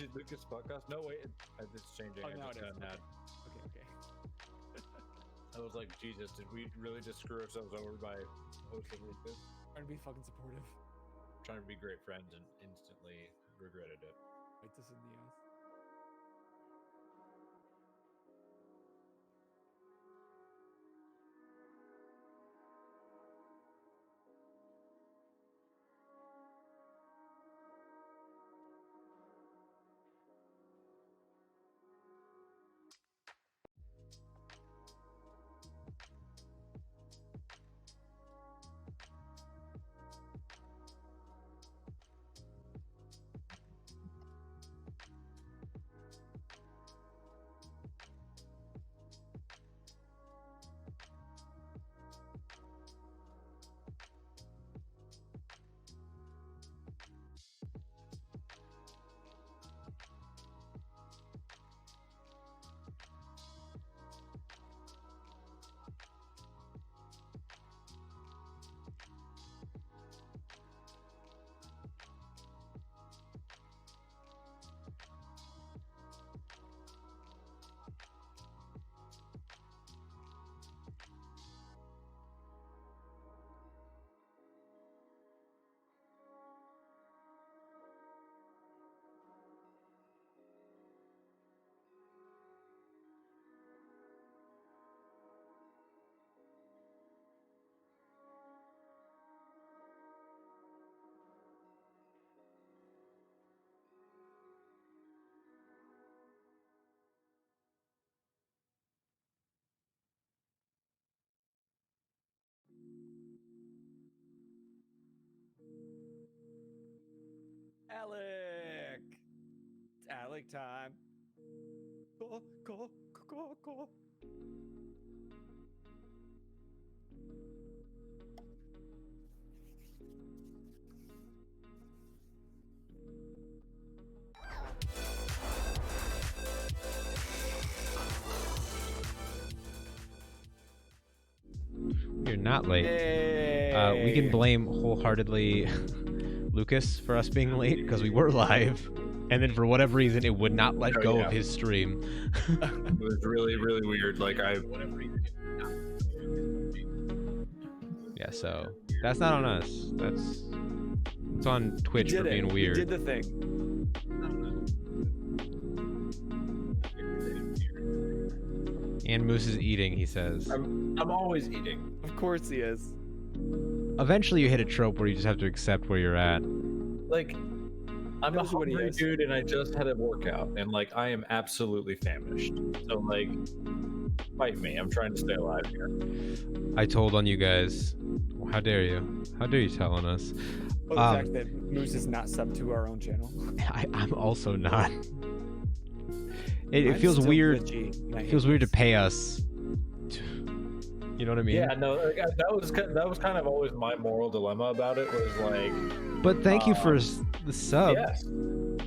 Did Lucas podcast? No, wait, it's changing. Oh, I now just it is. got mad. Okay. I was like, Jesus, did we really just screw ourselves over by hosting Lucas? Trying to be fucking supportive. Trying to be great friends and instantly regretted it. Bite this in the ass. Alec! It's Alec time. Go. You're not late. Hey. We can blame wholeheartedly Lucas for us being late because we were live, and then for whatever reason it would not let go of his stream. It was really, really weird. Like Yeah, so that's not on us. It's on Twitch for being weird. You did the thing. And Moose is eating, he says. I'm always eating. Of course he is. Eventually you hit a trope where you just have to accept where you're at. Like, I'm a Knows what he hungry is. dude, and I just had a workout, and like I am absolutely famished. So like, fight me. I'm trying to stay alive here. I told on you guys. How dare you? How dare you tell on us? Oh, the fact that Moose is not subbed to our own channel. I'm also not. It I'm feels still weird. glitchy, and I It hate feels weird to this. pay us. You know what I mean? Yeah, no, like, that was kind of always my moral dilemma about it. Was like, But thank you for the sub. yes.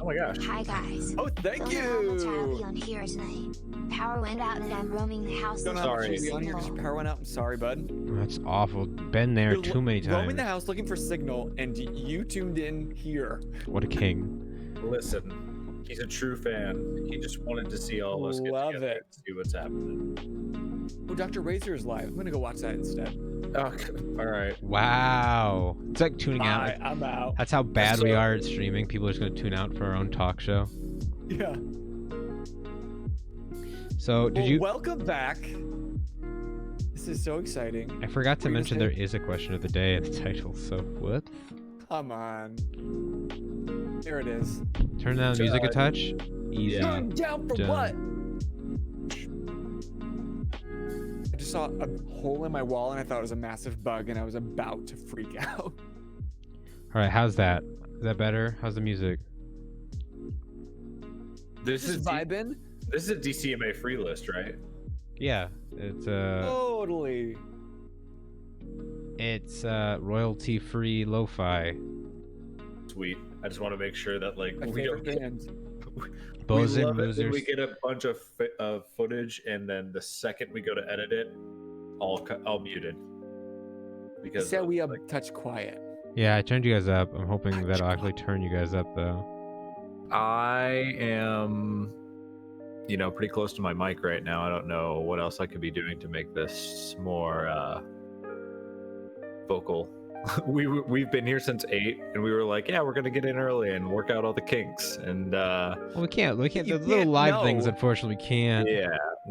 Oh my gosh. Hi guys. Oh, thank Don't know how much I'll be you. on here tonight. Power went out and I'm roaming the house. Don't know looking how much Sorry. you'll for be on here because signal. your power went out. I'm sorry, bud. That's awful. Been there You're too many roaming times. the house looking for signal, and you tuned in here. What a king. Listen, he's a true fan. He just wanted to see all of us get Love together it. and see what's happening. Oh, Dr. Razor is live. I'm gonna go watch that instead. Okay. All right. Wow. It's like tuning out. Alright, I'm out. That's how bad we So- are at streaming. People are just going to tune out for our own talk show. Yeah. So, did Well, you... welcome back. This is so exciting. I forgot to Were you mention gonna there is a question of the day in the title, so what? Come on. There it is. Turn down the music a touch. Easy. Yeah. Down for Done. what? I just saw a hole in my wall and I thought it was a massive bug and I was about to freak out. Alright, how's that? Is that better? How's the music? This is vibing. this is a DCMA free list, right? Yeah, it's Totally. royalty-free lo-fi. Sweet. I just want to make sure that like My we don't favorite get, band. Bows we and love it when losers. we get a bunch of footage, and then the second we go to edit it, all muted. He Because said of, we like, touch quiet. Yeah, I turned you guys up. I'm hoping that'll actually turn you guys up, though. I am, pretty close to my mic right now. I don't know what else I could be doing to make this more vocal. We've been here since 8, and we were like, yeah, we're gonna get in early and work out all the kinks. And Well, we can't. The You little can't live things, know. unfortunately, we can't.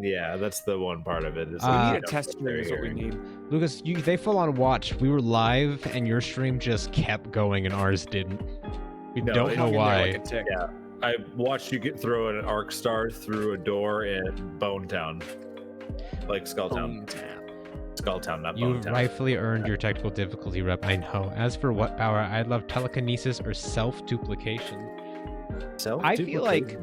yeah, that's the one part of it. Is We Uh, need a test stream is what we need. Lucas, they full on watched. We were live, and your stream just kept going, and ours didn't. We No, don't it know Hung in there why. like a tick. Yeah, I watched you throw an arc star through a door in Bone Town, like Skulltown. Skulltown, not You Bone Town. rightfully earned your technical difficulty rep. I know. As for what power, I love telekinesis or self-duplication. I feel like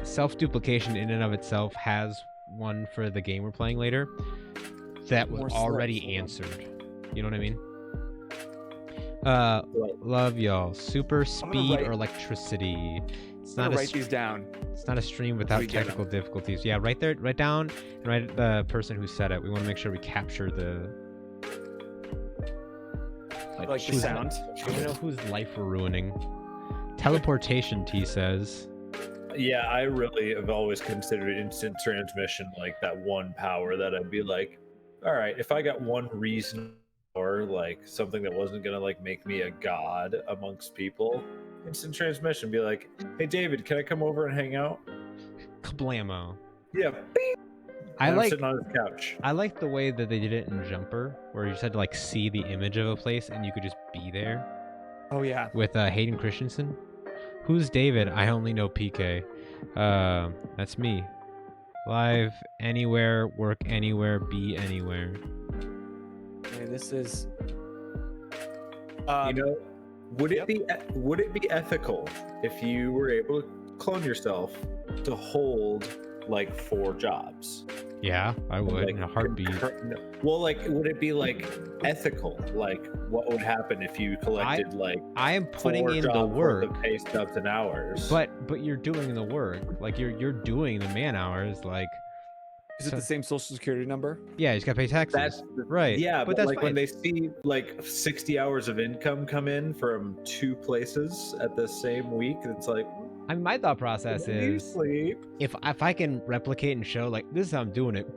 self-duplication in and of itself has one for the game we're playing later that was More already slips. answered. You know what I mean? Right. Love y'all. Super gonna speed write- or electricity. It's I'm not gonna a write these down. it's not a stream without we get 'em. technical difficulties. Yeah, right there, right down, and right the person who said it. We want to make sure we capture the. I like the who's- sound. I don't know whose life we're ruining. Teleportation, T says. Yeah, I really have always considered instant transmission like that one power that I'd be like, all right, if I got one reason or like something that wasn't gonna like make me a god amongst people, instant transmission, be like, hey David, can I come over and hang out? Kablamo. Yeah, beep. I And I'm like sitting on his couch. I like the way that they did it in Jumper, where you just had to like see the image of a place and you could just be there. Oh yeah. With Hayden Christensen. Who's David? I only know PK. That's me. Live anywhere, work anywhere, be anywhere. Okay, this is. Would yep. it be ethical if you were able to clone yourself to hold like 4 jobs? Yeah, I would Like, in a heartbeat. Well, like, would it be like ethical? Like, what would happen if you collected like I am putting 4 in the jobs worth work, of pay stubs and hours? but you're doing the work. Like you're doing the man hours. Like Is it So- the same social security number? yeah, you just gotta pay taxes. that's right. Yeah, but that's like when fine. they see like 60 hours of income come in from 2 places at the same week, it's like, I mean, my thought process "When you is sleep." if I can replicate and show like this is how I'm doing it.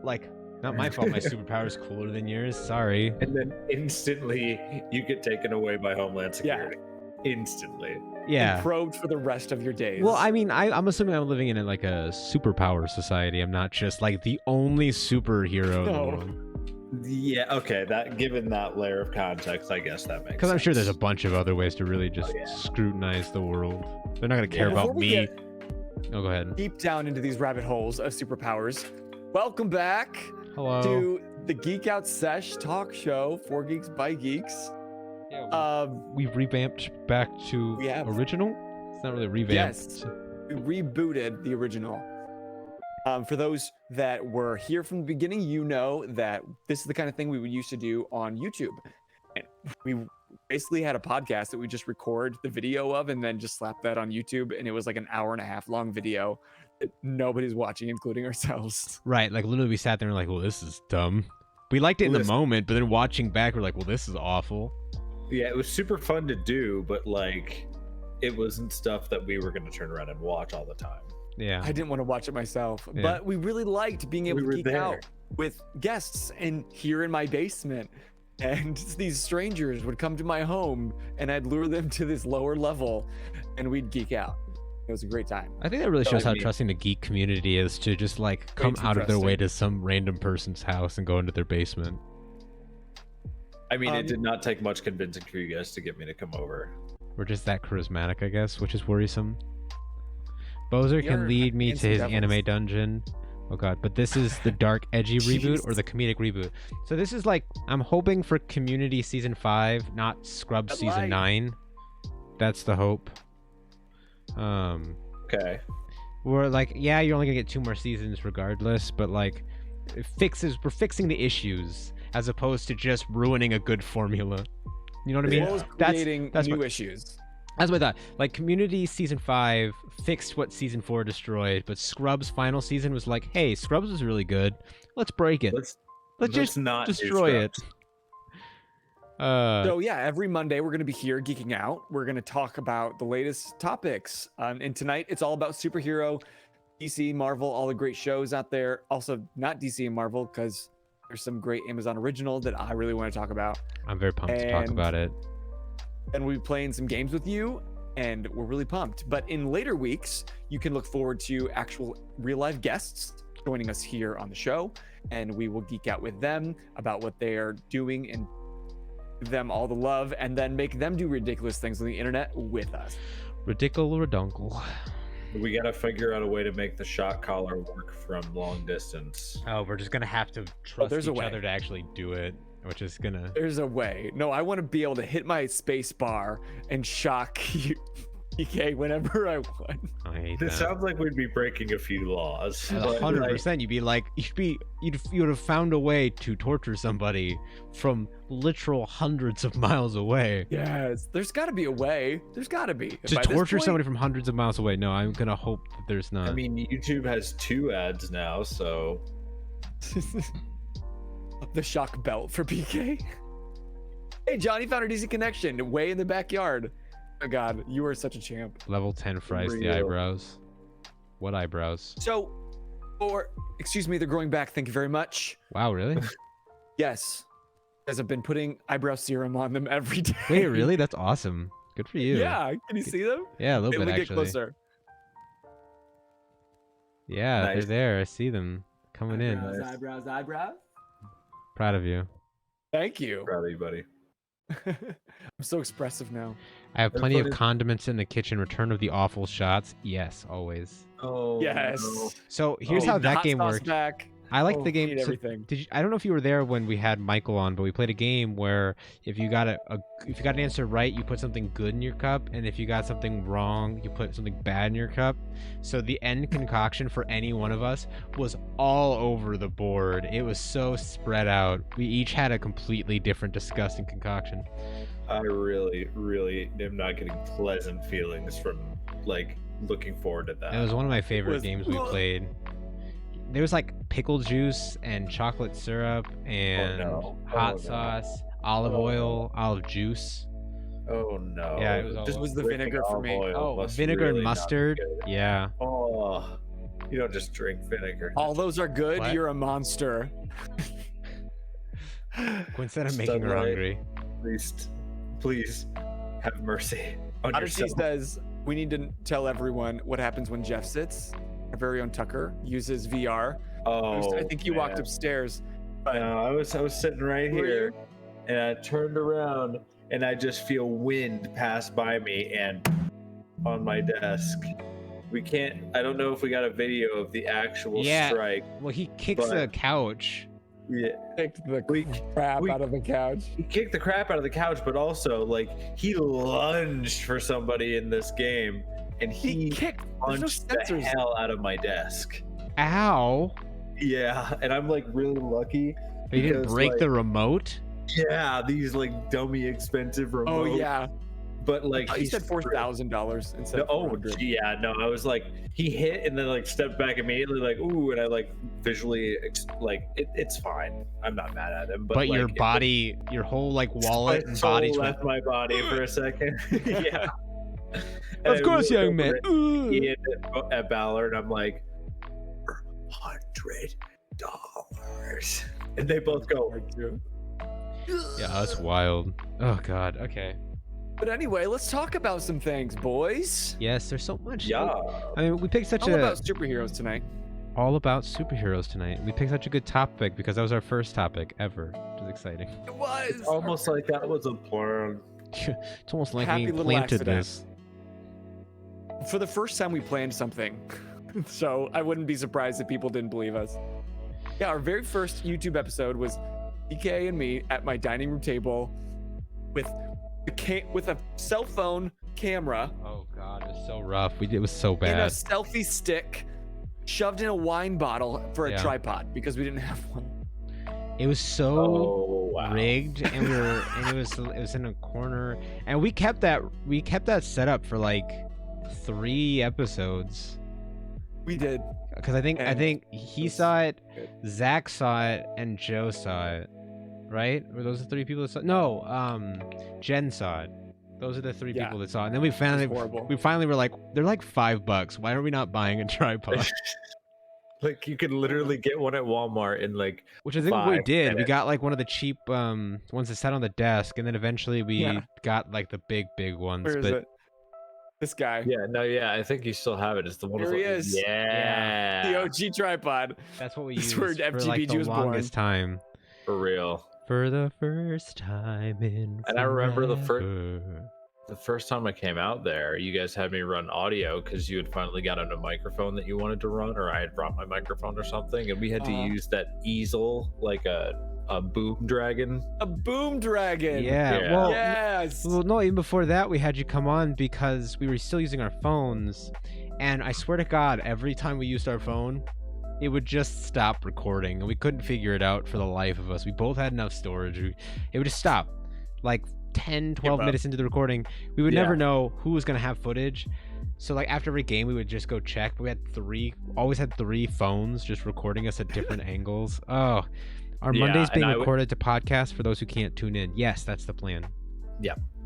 Like not my fault. My superpower is cooler than yours. Sorry. And then instantly you get taken away by Homeland Yeah. Security. Instantly. Yeah. And probed for the rest of your days. Well, I mean, I'm assuming I'm living in like a superpower society. I'm not just like the only superhero in the No. world. Yeah, okay. That given that layer of context, I guess that makes Because I'm sure there's a sense. bunch of other ways to really just yeah. scrutinize the world. They're not gonna care Yeah. about Before we me. get Oh, go ahead. deep down into these rabbit holes of superpowers, welcome back Hello. to the Geek Out Sesh talk show for Geeks by Geeks. Yeah, we've revamped back to we have. original. It's not really revamped. Yes. We rebooted the original. For those that were here from the beginning, you know that this is the kind of thing we would used to do on YouTube. And we basically had a podcast that we just record the video of and then just slap that on YouTube. And it was like an hour and a half long video that nobody's watching, including ourselves. Right, like literally we sat there and like, well, this is dumb. We liked it in the Listen. moment, but then watching back, we're like, well, this is awful. Yeah, it was super fun to do, but like it wasn't stuff that we were gonna turn around and watch all the time. Yeah. I didn't want to watch it myself, Yeah. but we really liked being able We to were geek there. out with guests and here in my basement. And these strangers would come to my home and I'd lure them to this lower level and we'd geek out. It was a great time. I think that really So, shows I how mean- trusting the geek community is to just like come too out of their way trusting. to some random person's house and go into their basement. I mean, Um, it did not take much convincing for you guys to get me to come over. We're just that charismatic, I guess, which is worrisome. Bowser We can are lead me to handsome his devils. anime dungeon. Oh god, but this is the dark, edgy reboot or Jeez. the comedic reboot. So this is like, I'm hoping for Community Season 5, not Scrubs That Season light. 9. That's the hope. Okay. We're like, yeah, you're only gonna get 2 more seasons regardless, but like, we're fixing the issues as opposed to just ruining a good formula. You know what I mean? As well as That's- creating that's new what- issues. That's what I thought. Like, Community Season 5 fixed what Season 4 destroyed, but Scrubs' final season was like, hey, Scrubs was really good. Let's break it. Let's Let's just not do destroy it. Scrubs. So yeah, every Monday we're going to be here geeking out. We're going to talk about the latest topics. And tonight it's all about superhero, DC, Marvel, all the great shows out there. Also not DC and Marvel because there's some great Amazon original that I really want to talk about. I'm very pumped to talk about it. And we'll be playing some games with you, and we're really pumped. But in later weeks, you can look forward to actual real life guests joining us here on the show, and we will geek out with them about what they are doing and give them all the love, and then make them do ridiculous things on the internet with us. Reduncle. We gotta figure out a way to make the shot collar work from long distance. Oh, we're just gonna have to trust there's a each way. other to actually do it, which is gonna. There's a way. No, I want to be able to hit my space bar and shock you, PK, whenever I want. I hate This that. sounds like we'd be breaking a few laws. but, 100%. You'd be like, you would have found a way to torture somebody from literal hundreds of miles away. Yes, there's got to be a way. There's got to be. To By this torture point- somebody from hundreds of miles away. No, I'm gonna hope that there's not. I mean, YouTube has 2 ads now, so The shock belt for PK. Hey, Johnny found a DC connection way in the backyard. Oh my God, you are such a champ. Level 10 fries the Real. eyebrows. What eyebrows? So, excuse me, they're growing back. Thank you very much. Wow, really? Yes, as I've been putting eyebrow serum on them every day. Wait, really? That's awesome. Good for you. Yeah, can you see them? Yeah, a little Let bit me get actually. closer. Yeah, Nice. they're there. I see them coming in. Eyebrows, eyebrows. Proud of you. Thank you. proud of you, buddy. I'm so expressive now. I have They're plenty of funny. condiments in the kitchen. Return of the awful shots. Yes, always. Oh Yes. no. So here's Need how the that hot game sauce worked. back. I like Oh, the game. need So everything. did you, I don't know if you were there when we had Michael on, but we played a game where if you got if you got an answer right, you put something good in your cup, and if you got something wrong, you put something bad in your cup. So the end concoction for any one of us was all over the board. It was so spread out. We each had a completely different disgusting concoction. I really, really am not getting pleasant feelings from like looking forward to that. It was one of my favorite was- games we played. There was like pickle juice and chocolate syrup and no. hot Oh, no. sauce, olive Oh, oil, olive juice. Oh no. Yeah, it was all Just over. Was the drinking vinegar for olive me. oil Oh, must vinegar really and not be mustard. good. Yeah. Oh, you don't just drink vinegar. All those are good. What? You're a monster. Quinn said I'm making her Sunlight. hungry. Please have mercy on Odyssey yourself. says we need to tell everyone what happens when Jeff sits. Our very own Tucker uses VR. Oh, I think you walked man. upstairs. No, I was sitting right Were here, you? and I turned around, and I just feel wind pass by me and on my desk. We can't. I don't know if we got a video of the actual Yeah. strike. Well, he kicks But- the couch. Yeah, Kicked the We- crap we- out of the couch. he kicked the crap out of the couch, but also like he lunged for somebody in this game, and He he kicked. There's no punched the sensors. hell out of my desk. Ow! Yeah, and I'm like really lucky. But you didn't because, break like, the remote? Yeah, these like dummy expensive remotes. Oh yeah. But like Oh, you said $4,000 instead No, of oh 400. gee, yeah, no, I was like he hit and then like stepped back immediately, like ooh, and I like visually like it's fine. I'm not mad at him, but, But like, your it- body, your whole like wallet my and soul body just went. left my body for a second. Yeah. And Of I course, looked young over man. at Ooh. Ian at Ballard, and I'm like, $100, and they both go. Yeah, that's wild. Oh god. Okay. But anyway, let's talk about some things, boys. Yes, there's so much. Yeah. I mean, we picked such All a about superheroes tonight. all about superheroes tonight. We picked such a good topic because that was our first topic ever, which is exciting. It was. It's almost like that was a plan. It's almost like Happy we little planted accident. this. For the first time, we planned something, so I wouldn't be surprised if people didn't believe us. Yeah, our very first YouTube episode was DK and me at my dining room table with a cell phone camera Oh god, it was so rough. It was so and a bad. selfie stick shoved in a wine bottle for a Yeah. tripod because we didn't have one. It was so Oh wow. rigged, and it was in a corner, and we kept that set up for like 3 episodes. We did. Because I think And he was saw it, good. Zach saw it, and Joe saw it. right? Were those the 3 people that saw? No, Jen saw it. Those are the 3 Yeah. people that saw it. And then we horrible. finally were like, they're like $5. Why are we not buying a tripod? Like you could literally get one at Walmart in like Which I think what we 5 did. We minutes. got like one of the cheap ones that sat on the desk, and then eventually we Yeah. got like the big ones. Where is but it? This guy. Yeah, no, yeah, I think you still have it. It's the one. Here he is. Yeah, The OG tripod. that's what we This used is where for like FTBG the was born. longest time. for real. For the first time in And I remember the forever. first time I came out there, you guys had me run audio because you had finally gotten a microphone that you wanted to run, or I had brought my microphone or something, and we had to use that easel like a boom dragon. A boom dragon. Yeah, Yeah. well, Yes. well, no, even before that, we had you come on because we were still using our phones, and I swear to God, every time we used our phone, it would just stop recording, and we couldn't figure it out for the life of us. We both had enough storage. It would just stop. Like 10, 12 up. minutes into the recording, we would Yeah. never know who was going to have footage. So like after every game, we would just go check. But we had always had 3 phones just recording us at different angles. Oh, are Yeah, Mondays being and recorded to podcast for those who can't tune in? Yes, that's the plan.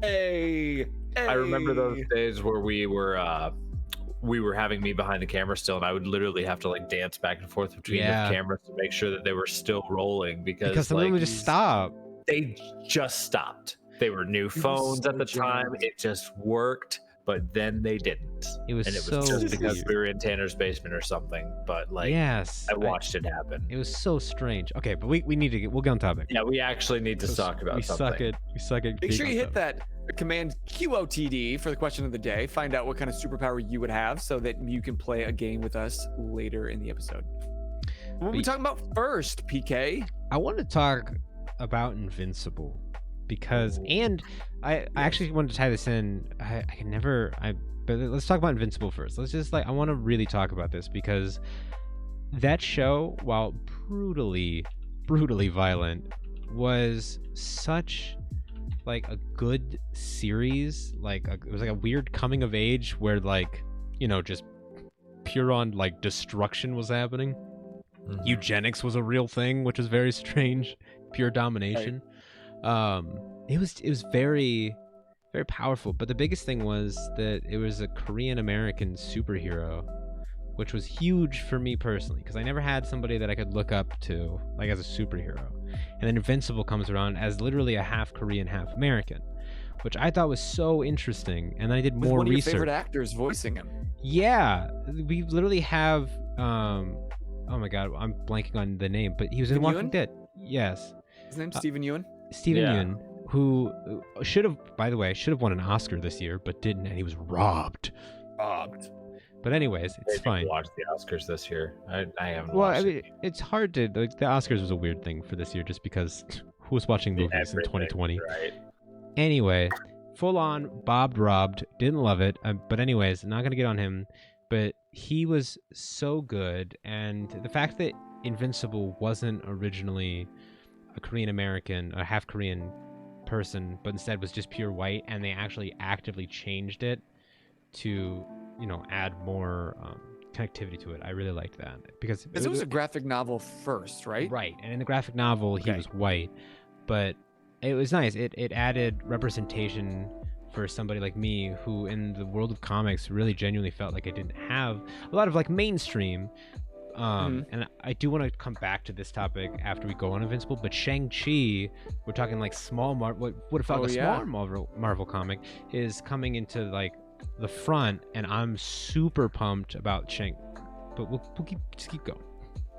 Hey. I remember those Hey. days where we were having me behind the camera still, and I would literally have to like dance back and forth between Yeah. the cameras to make sure that they were still rolling because Some of them like would just stop. they just stopped. They were new phones at the time. jammed. It just worked, but then they didn't. It was And it so was just because weird. we were in Tanner's basement or something. But like, Yes, I watched it happen. It was so strange. Okay, but we need to we'll get on topic. Yeah, we actually need to talk about we something. We suck at. Make sure you being hit on that command QOTD for the question of the day. Find out what kind of superpower you would have so that you can play a game with us later in the episode. What are we But- talking about first, PK? I want to talk about Invincible because, and I actually wanted to tie this in. But let's talk about Invincible first. Let's just I want to really talk about this because that show, while brutally violent, was such like a good series. It was like a weird coming of age where just pure on like destruction was happening. Mhm. Eugenics was a real thing, which is very strange. Pure domination. It was very powerful, but the biggest thing was that it was a Korean American superhero, which was huge for me personally because I never had somebody that I could look up to like as a superhero. And then Invincible comes around as literally a half Korean, half American, which I thought was so interesting. And then I did With more one of your research. favorite actors voicing him. Yeah, we literally have oh my god, I'm blanking on the name, but he was in Stephen Walking Ewan? Dead. Yes, His name's Stephen Ewan. Stephen Yeah. Yeun, who should have won an Oscar this year, but didn't, and he was robbed. But anyways, I it's didn't fine. watch the Oscars this year. I haven't Well, watched I mean, it's hard to the Oscars was a weird thing for this year, just because who was watching movies in everything, 2020? right? Anyway, full on bobbed robbed, didn't love it. But anyways, not gonna get on him. But he was so good, and the fact that Invincible wasn't originally a Korean American, a half Korean person, but instead was just pure white, and they actually actively changed it to, add more connectivity to it. I really liked that because Because it was a graphic novel first, right? right, and in the graphic novel he Okay. was white, but it was nice. It added representation for somebody like me who in the world of comics really genuinely felt like I didn't have a lot of like mainstream. And I do want to come back to this topic after we go on Invincible, but Shang-Chi, we're talking like small what would have felt like a smaller Marvel comic, is coming into like the front, and I'm super pumped about Shang. But we'll keep going.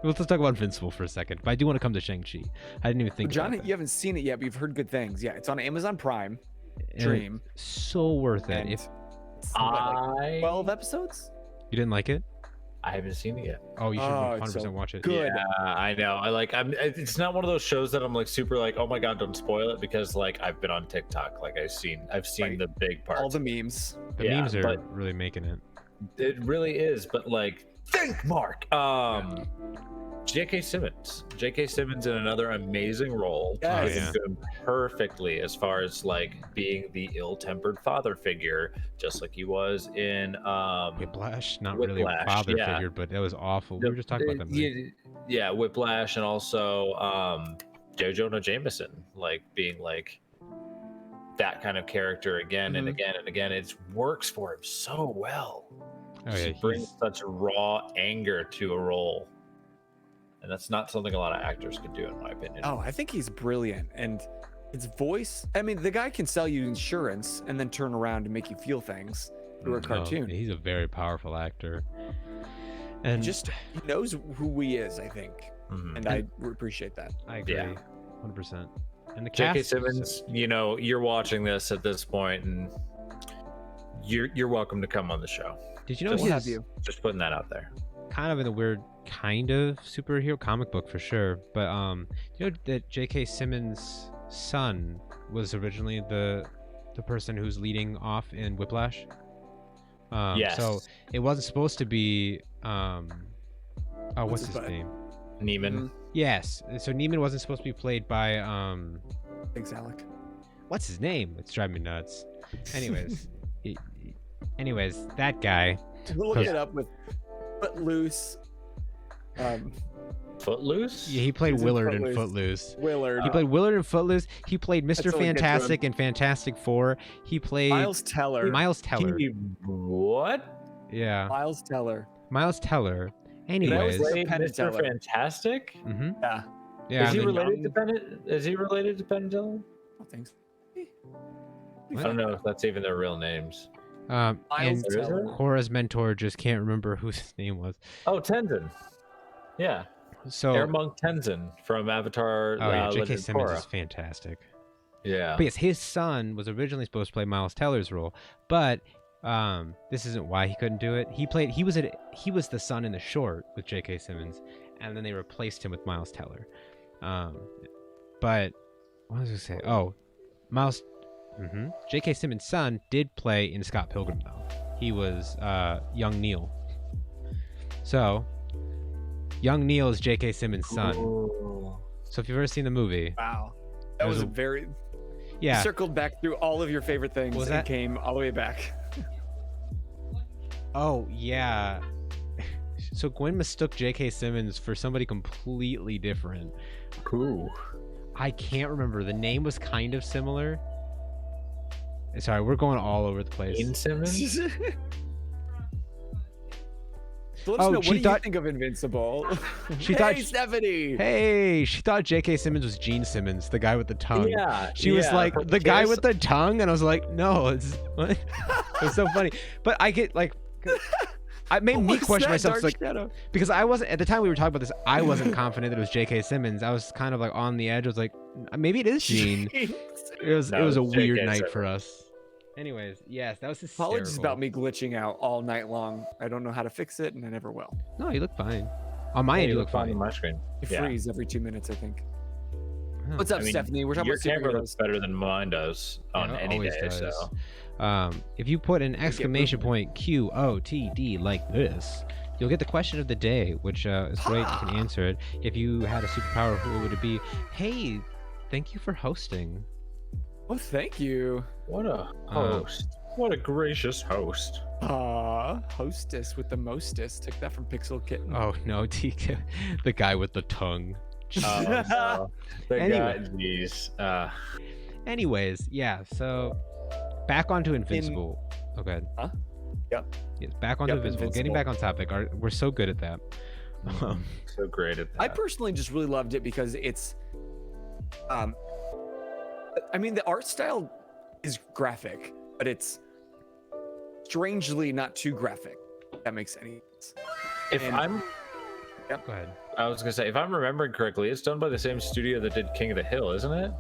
Let's talk about Invincible for a second. But I do want to come to Shang-Chi. I didn't even think John, about you haven't seen it yet, but you've heard good things. Yeah, it's on Amazon Prime. that. Dream. So worth it. And If it's what, like 12 episodes? you didn't like it, I haven't seen it yet. oh, you should Oh, it's 100% so watch it. good. Yeah, I know. It's not one of those shows that I'm like super like, oh my god, don't spoil it, because like I've been on TikTok, like I've seen Right. the big parts. All the memes. The Yeah, memes are but- really making it. It really is, but like, think, Mark. J.K. Simmons in another amazing role. Yes. Fits him perfectly as far as like being the ill-tempered father figure, just like he was in Whiplash, not really a Whiplash, father yeah. figure, but that was awful. We were just talking about that movie. Yeah, Whiplash, and also Joe Jonah Jameson, like being like that kind of character again and again and again. It works for him so well. Oh yeah, He brings such raw anger to a role, and that's not something a lot of actors could do, in my opinion. Oh, I think he's brilliant, and his voice. I mean, the guy can sell you insurance and then turn around and make you feel things through a cartoon. He's a very powerful actor, and Just he knows who he is, I think, and I appreciate that. I agree, Yeah. 100%. And the J.K. cast, Simmons, you know, you're watching this at this point, and you're welcome to come on the show. did you know We'll have he's you. Just putting that out there. kind of in a weird kind of superhero comic book for sure, but you know that J.K. Simmons' son was originally the person who's leading off in Whiplash. Yes. So it wasn't supposed to be what's his his butt? name? Neiman. Yes. So Neiman wasn't supposed to be played by Thanks, Alec. what's his name? It's driving me nuts. Anyways, anyways, that guy. We'll look it up with Footloose. Footloose? Yeah, he played He's in Willard in Footloose. Footloose. Willard. He played Willard in Footloose. He played Mr. That's all we get to him. Fantastic in Fantastic Four. He played Miles Teller. Miles Teller. What? Yeah, Miles Teller. Miles Teller. That Anyways, was Played Penn and Mr. Teller. Fantastic? mm-hmm. Yeah. Yeah. Is he and then- related to Penn? Is he related to Penn and Teller? I think so. I don't know if that's even their real names. and Miles There is Teller. Cora's mentor just can't remember who his name was. Oh, Tenzin. Yeah. So, Air Monk Tenzin from Avatar. oh yeah, Legend J.K. of Simmons Korra. is fantastic. Yeah. But yes, his son was originally supposed to play Miles Teller's role, but this isn't why he couldn't do it. He was the son in the short with J.K. Simmons, and then they replaced him with Miles Teller. But what was I gonna say? Oh, Miles. J.K. Simmons' son did play in Scott Pilgrim though. He was young Neil. So, young Neil is J.K. Simmons' son. Ooh. So if you've ever seen the movie, Wow. That There's was a- a very. yeah. You circled back through all of your favorite things Was and that- came all the way back. Oh yeah. So Gwen mistook J.K. Simmons for somebody completely different. Ooh. I can't remember. The name was kind of similar. Sorry, we're going all over the place. Gene Simmons? So let us Oh, know, what she do you thought- think of Invincible? She hey, thought- Stephanie! Hey, she thought J.K. Simmons was Gene Simmons, the guy with the tongue. Yeah. She was like, from the guy Kiss. with the tongue, and I was like, no, it's what? It was so funny. But I get like, it made me What's question that myself, dark like, shadow? because I wasn't at the time we were talking about this. I wasn't confident that it was J.K. Simmons. I was kind of like on the edge. I was like, maybe it is Gene. It was No, a it's weird J.K. night Simmons. for us. Anyways, yes, that was hysterical. Apologies about me glitching out all night long. I don't know how to fix it, and I never will. No, you look fine. On my end, you look fine fine. on my screen. I Yeah. freeze every 2 minutes, I think. Huh. What's up, I mean, Stephanie? We're talking your about camera superheroes. looks better than mine does on Yeah, it any always day. does. So If you put an exclamation movement. point QOTD like this, you'll get the question of the day, which is great. You can answer it. If you had a superpower, who would it be? Hey, thank you for hosting. Oh, thank you. what a host! What a gracious host! Hostess with the mostest. Took that from Pixel Kitten. Oh no, TK, the guy with the tongue. Oh, no. The Anyway. guy, jeez. Anyways, yeah. So back onto Invincible. Okay. Huh? Yep. Yes, back onto Yep, Invincible. Getting back on topic. We're so good at that. So great at that. I personally just really loved it because it's, I mean, the art style is graphic, but it's strangely not too graphic. If that makes any sense. if and- I'm, Go ahead. I was gonna say, if I'm remembering correctly, it's done by the same studio that did King of the Hill, isn't it?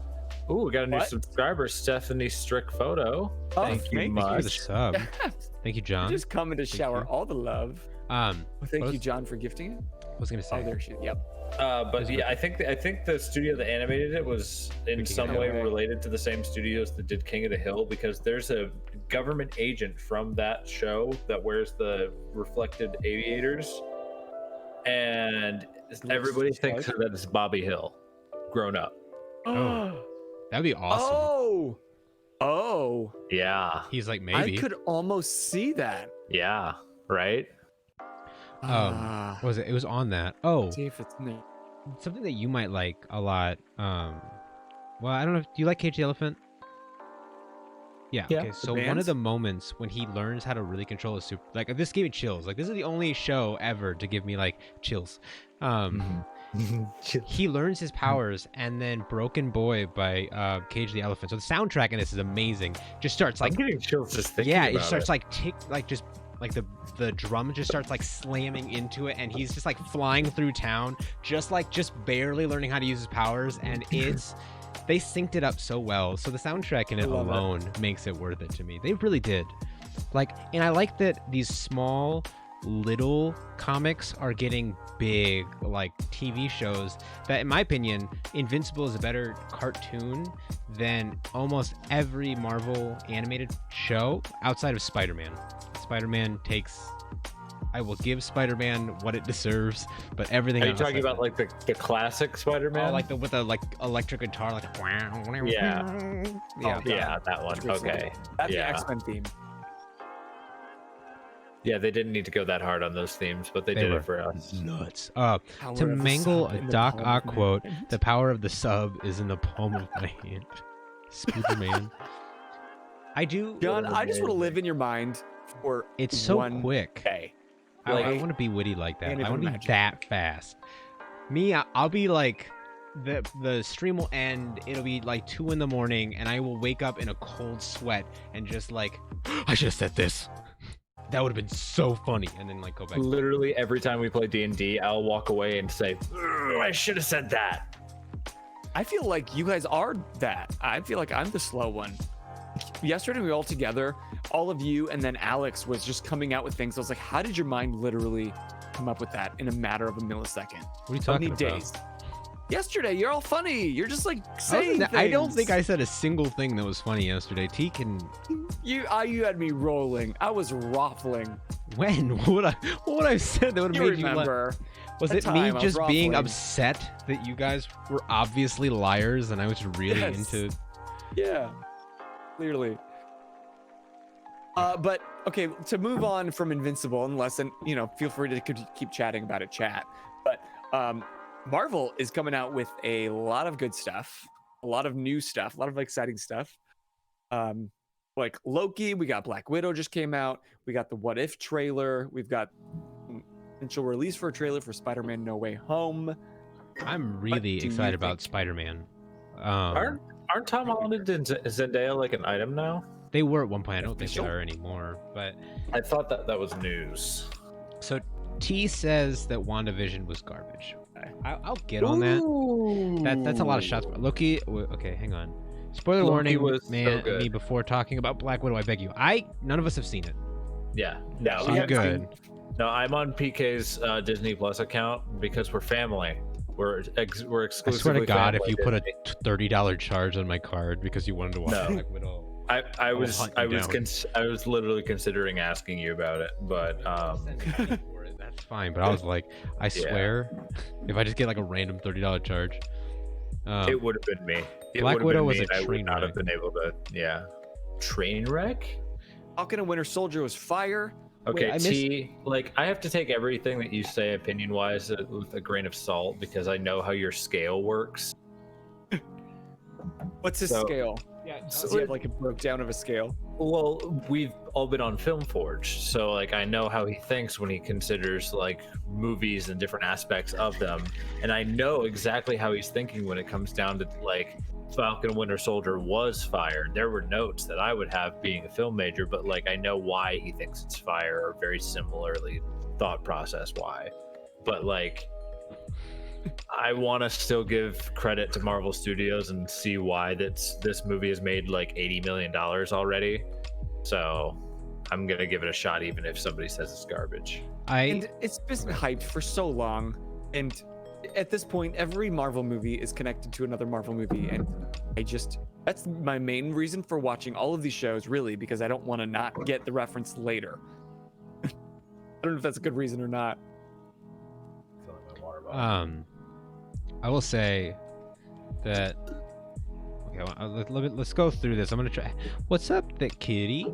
Ooh, we got a new What? subscriber, Stephanie Strick Photo. Oh, Thank you thank you. Thank you for the much. sub. Thank you, John. Just coming to shower you. all the love. Oh, Thank what you, was- John, for gifting it. I was gonna say. Oh, there she is. Yep. But yeah, I think the studio that animated it was in King some of way Hill. related to the same studios that did King of the Hill, because there's a government agent from that show that wears the reflected aviators, and everybody thinks that it's Bobby Hill, grown up. Oh. That'd be awesome. Oh. Oh. Yeah, He's like maybe. I could almost see that. yeah, right. What was it? It was on that. Oh, See if it's in there. something that you might like a lot. Well, I don't know. Do you like Cage the Elephant? Yeah. Yeah. Okay. So one of the moments when he learns how to really control his super, like this gave me chills. Like this is the only show ever to give me like chills. He learns his powers, and then "Broken Boy" by Cage the Elephant. So the soundtrack in this is amazing. Just starts like I'm getting chills just thinking yeah, about it starts like just like the drum just starts like slamming into it, and he's just like flying through town, just barely learning how to use his powers, and they synced it up so well. So the soundtrack in it alone makes it worth it to me. They really did. Like, and I like that these small little comics are getting big like TV shows. That in my opinion, Invincible is a better cartoon than almost every Marvel animated show outside of Spider-Man. Spider-Man takes, I will give Spider-Man what it deserves, but everything Are you else talking about like the classic Spider-Man? oh, like with the like electric guitar, like Yeah. Yeah, that one. Okay. That's Yeah. the X-Men theme. Yeah, they didn't need to go that hard on those themes, but they did were it for us. nuts. Power To of the mangle sub a in the Doc palm Ock of my quote, hand. the power of the sub is in the palm of my hand. Spooderman. I do. John, I just want to live in your mind for It's so one quick. day. I Like, want to be witty like that. can't I even want to be imagine. that fast. Me, I'll be like, the stream will end. It'll be like 2 in the morning, and I will wake up in a cold sweat and just like, I should have said this. That would have been so funny, and then like go back. Literally every time we play D&D, I'll walk away and say, "Ugh, I should have said that." I feel like you guys are that. I feel like I'm the slow one. Yesterday we were all together, all of you, and then Alex was just coming out with things. I was like, how did your mind literally come up with that in a matter of a millisecond? What are you How talking many about? days? Yesterday, you're all funny. You're just like saying things. I don't think I said a single thing that was funny yesterday. T can. You had me rolling. I was waffling. When? What would I said that would have You made you laugh? remember? Was that it me time I was just being ruffling. upset that you guys were obviously liars and I was really Yes. into? Yeah, clearly. But okay, to move on from Invincible, unless, and feel free to keep chatting about it, chat. But Marvel is coming out with a lot of good stuff, a lot of new stuff, a lot of exciting stuff. Like Loki, we got Black Widow just came out. We got the What If trailer. We've got potential release for a trailer for Spider-Man No Way Home. I'm really do you excited about think? Spider-Man. Aren't Tom Holland and Zendaya like an item now? They were at one point. I don't think they Official? are anymore. But I thought that was news. so T says that WandaVision was garbage. I'll get on that. That's a lot of shots. Loki. Okay, hang on. Spoiler Loki warning, was so man. good. Me before talking about Black Widow. I beg you. None of us have seen it. Yeah. No, So We you're haven't good. no, I'm on PK's Disney Plus account because we're family. We're I exclusively. swear to God, if family you put a Disney. $30 charge on my card because you wanted to watch No. Black Widow. I will was hunt you down. I was literally considering asking you about it, but That's fine, but I was like, I swear, if I just get like a random $30 charge, it would have been me. It Black would have Widow been was me, a and I would train not have wreck. been able to. Yeah, train wreck. Falcon and Winter Soldier was fire. Okay, I missed- T. Like I have to take everything that you say opinion-wise with a grain of salt because I know how your scale works. What's his So- scale? Yeah, Does he have like a breakdown of a scale? Well, we've all been on Film Forge, so like I know how he thinks when he considers like movies and different aspects of them, and I know exactly how he's thinking when it comes down to like Falcon and Winter Soldier was fire. There were notes that I would have being a film major, but like I know why he thinks it's fire, or very similarly thought process why. But like I want to still give credit to Marvel Studios and see why this movie has made like $80 million already. So I'm gonna give it a shot, even if somebody says it's garbage. And it's been hyped for so long, and at this point, every Marvel movie is connected to another Marvel movie, and that's my main reason for watching all of these shows, really, because I don't want to not get the reference later. I don't know if that's a good reason or not. I will say that. Okay, let's go through this. I'm gonna try. What's up, that kitty?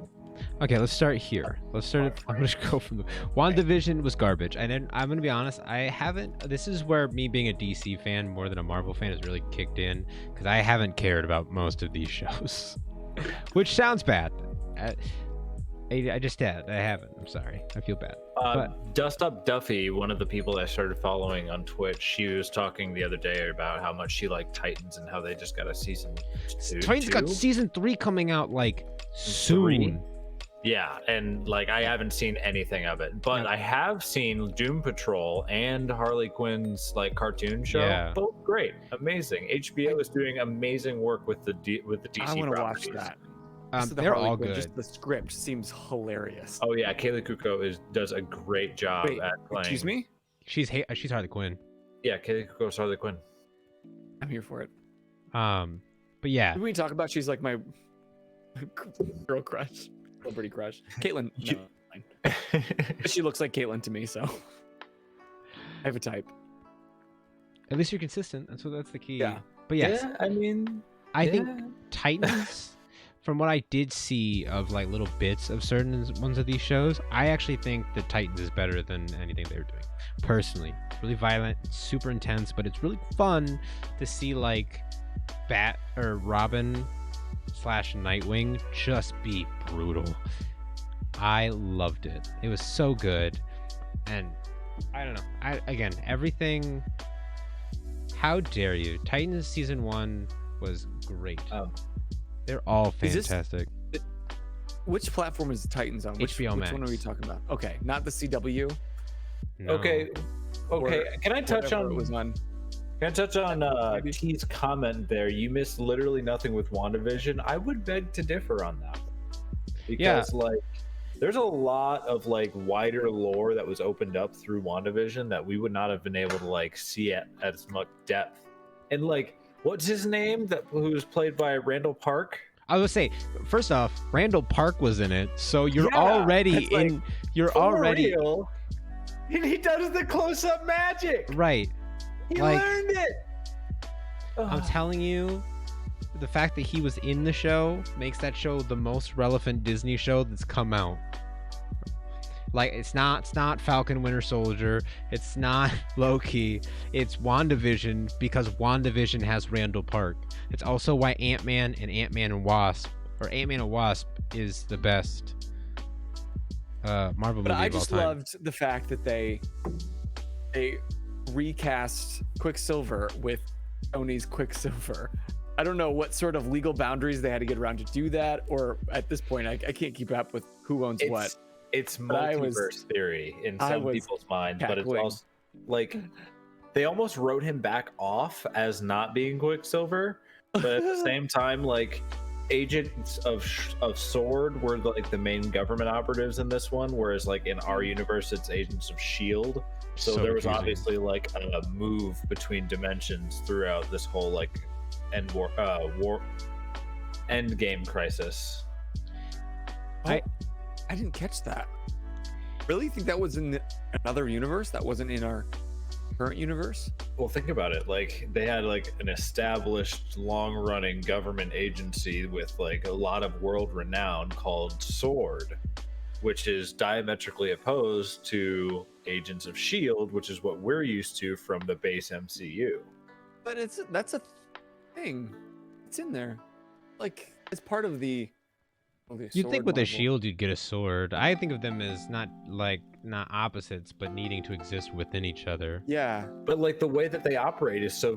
Okay, let's start here. Let's start. I'm gonna go from the WandaVision was garbage, and then I'm gonna be honest. I haven't. This is where me being a DC fan more than a Marvel fan has really kicked in, because I haven't cared about most of these shows, which sounds bad. I just did. I haven't. I'm sorry. I feel bad. But Dust Up Duffy, one of the people that I started following on Twitch, she was talking the other day about how much she liked Titans and how they just got a season 2. Titans got season 3 coming out like soon. Yeah, and like I haven't seen anything of it, but I have seen Doom Patrol and Harley Quinn's like cartoon show. Yeah. Both great, amazing. HBO is doing amazing work with the DC. I want to watch properties. that. They're all good. Just the script seems hilarious. Oh yeah, Kaylee Kuko does a great job at playing. Excuse me? She's Harley Quinn. Yeah, Kaylee Kuko is Harley Quinn. I'm here for it. But yeah. Did we talk about she's like my girl crush, celebrity crush? Caitlyn. No, fine. She looks like Caitlyn to me, so I have a type. At least you're consistent. That's the key. Yeah. But yes. Yeah, I mean, I think Titans. From what I did see of like little bits of certain ones of these shows, I actually think that Titans is better than anything they were doing. Personally, it's really violent, it's super intense, but it's really fun to see like Bat or Robin / Nightwing just be brutal. I loved it. It was so good, and I don't know. Again, everything. How dare you? Titans season 1 was great. They're all fantastic. Which platform is Titans on? HBO Max. Which one are we talking about? Okay, not the CW. No. Okay. Can I touch on? It was on. Can I touch on T's comment there? You missed literally nothing with WandaVision. I would beg to differ on that, because like there's a lot of like wider lore that was opened up through WandaVision that we would not have been able to like see at as much depth, and like. What's his name? Who was played by Randall Park? I was gonna say, first off, Randall Park was in it, so you're already in. Like, you're already. Real, and he does the close-up magic. Right. He learned it. I'm telling you, the fact that he was in the show makes that show the most relevant Disney show that's come out. Like it's not Falcon Winter Soldier, it's not Loki, it's WandaVision, because WandaVision has Randall Park. It's also why Ant-Man and Wasp is the best Marvel movie of all time. But I just loved the fact that they recast Quicksilver with Tony's Quicksilver. I don't know what sort of legal boundaries they had to get around to do that, or at this point I can't keep up with who owns what. It's multiverse theory in some people's minds, but it's also like they almost wrote him back off as not being Quicksilver, but at the same time, like agents of Sword were like the main government operatives in this one, whereas like in our universe, it's agents of Shield. So there was obviously like a move between dimensions throughout this whole like end game crisis. I didn't catch that. Really? Think that was in another universe? That wasn't in our current universe? Well, think about it. Like they had like an established, long-running government agency with like a lot of world renown called Sword, which is diametrically opposed to Agents of Shield, which is what we're used to from the base MCU. But that's a thing. It's in there. Like it's part of the. You'd think with a shield you'd get a sword. I think of them as not opposites, but needing to exist within each other. Yeah. But like the way that they operate is so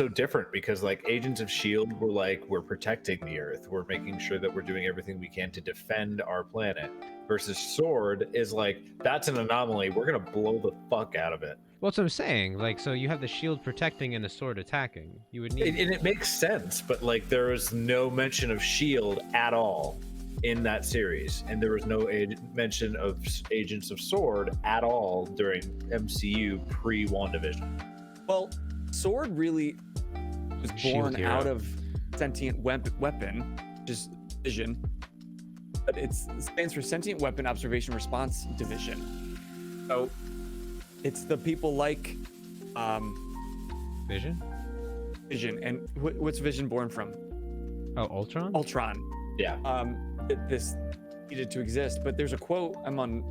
different, because like Agents of Shield were like, we're protecting the Earth. We're making sure that we're doing everything we can to defend our planet. Versus Sword is like, that's an anomaly. We're going to blow the fuck out of it. Well, that's what I'm saying. Like, so you have the shield protecting and the sword attacking. You would need. And it makes sense, but like there was no mention of Shield at all in that series, and there was no mention of Agents of Sword at all during MCU pre-WandaVision. Well, Sword really was born out of Sentient Weapon, just Vision, but it stands for Sentient Weapon Observation Response Division. So it's the people like Vision, and what's Vision born from? Oh, Ultron. Yeah. This needed to exist. But there's a quote. I'm on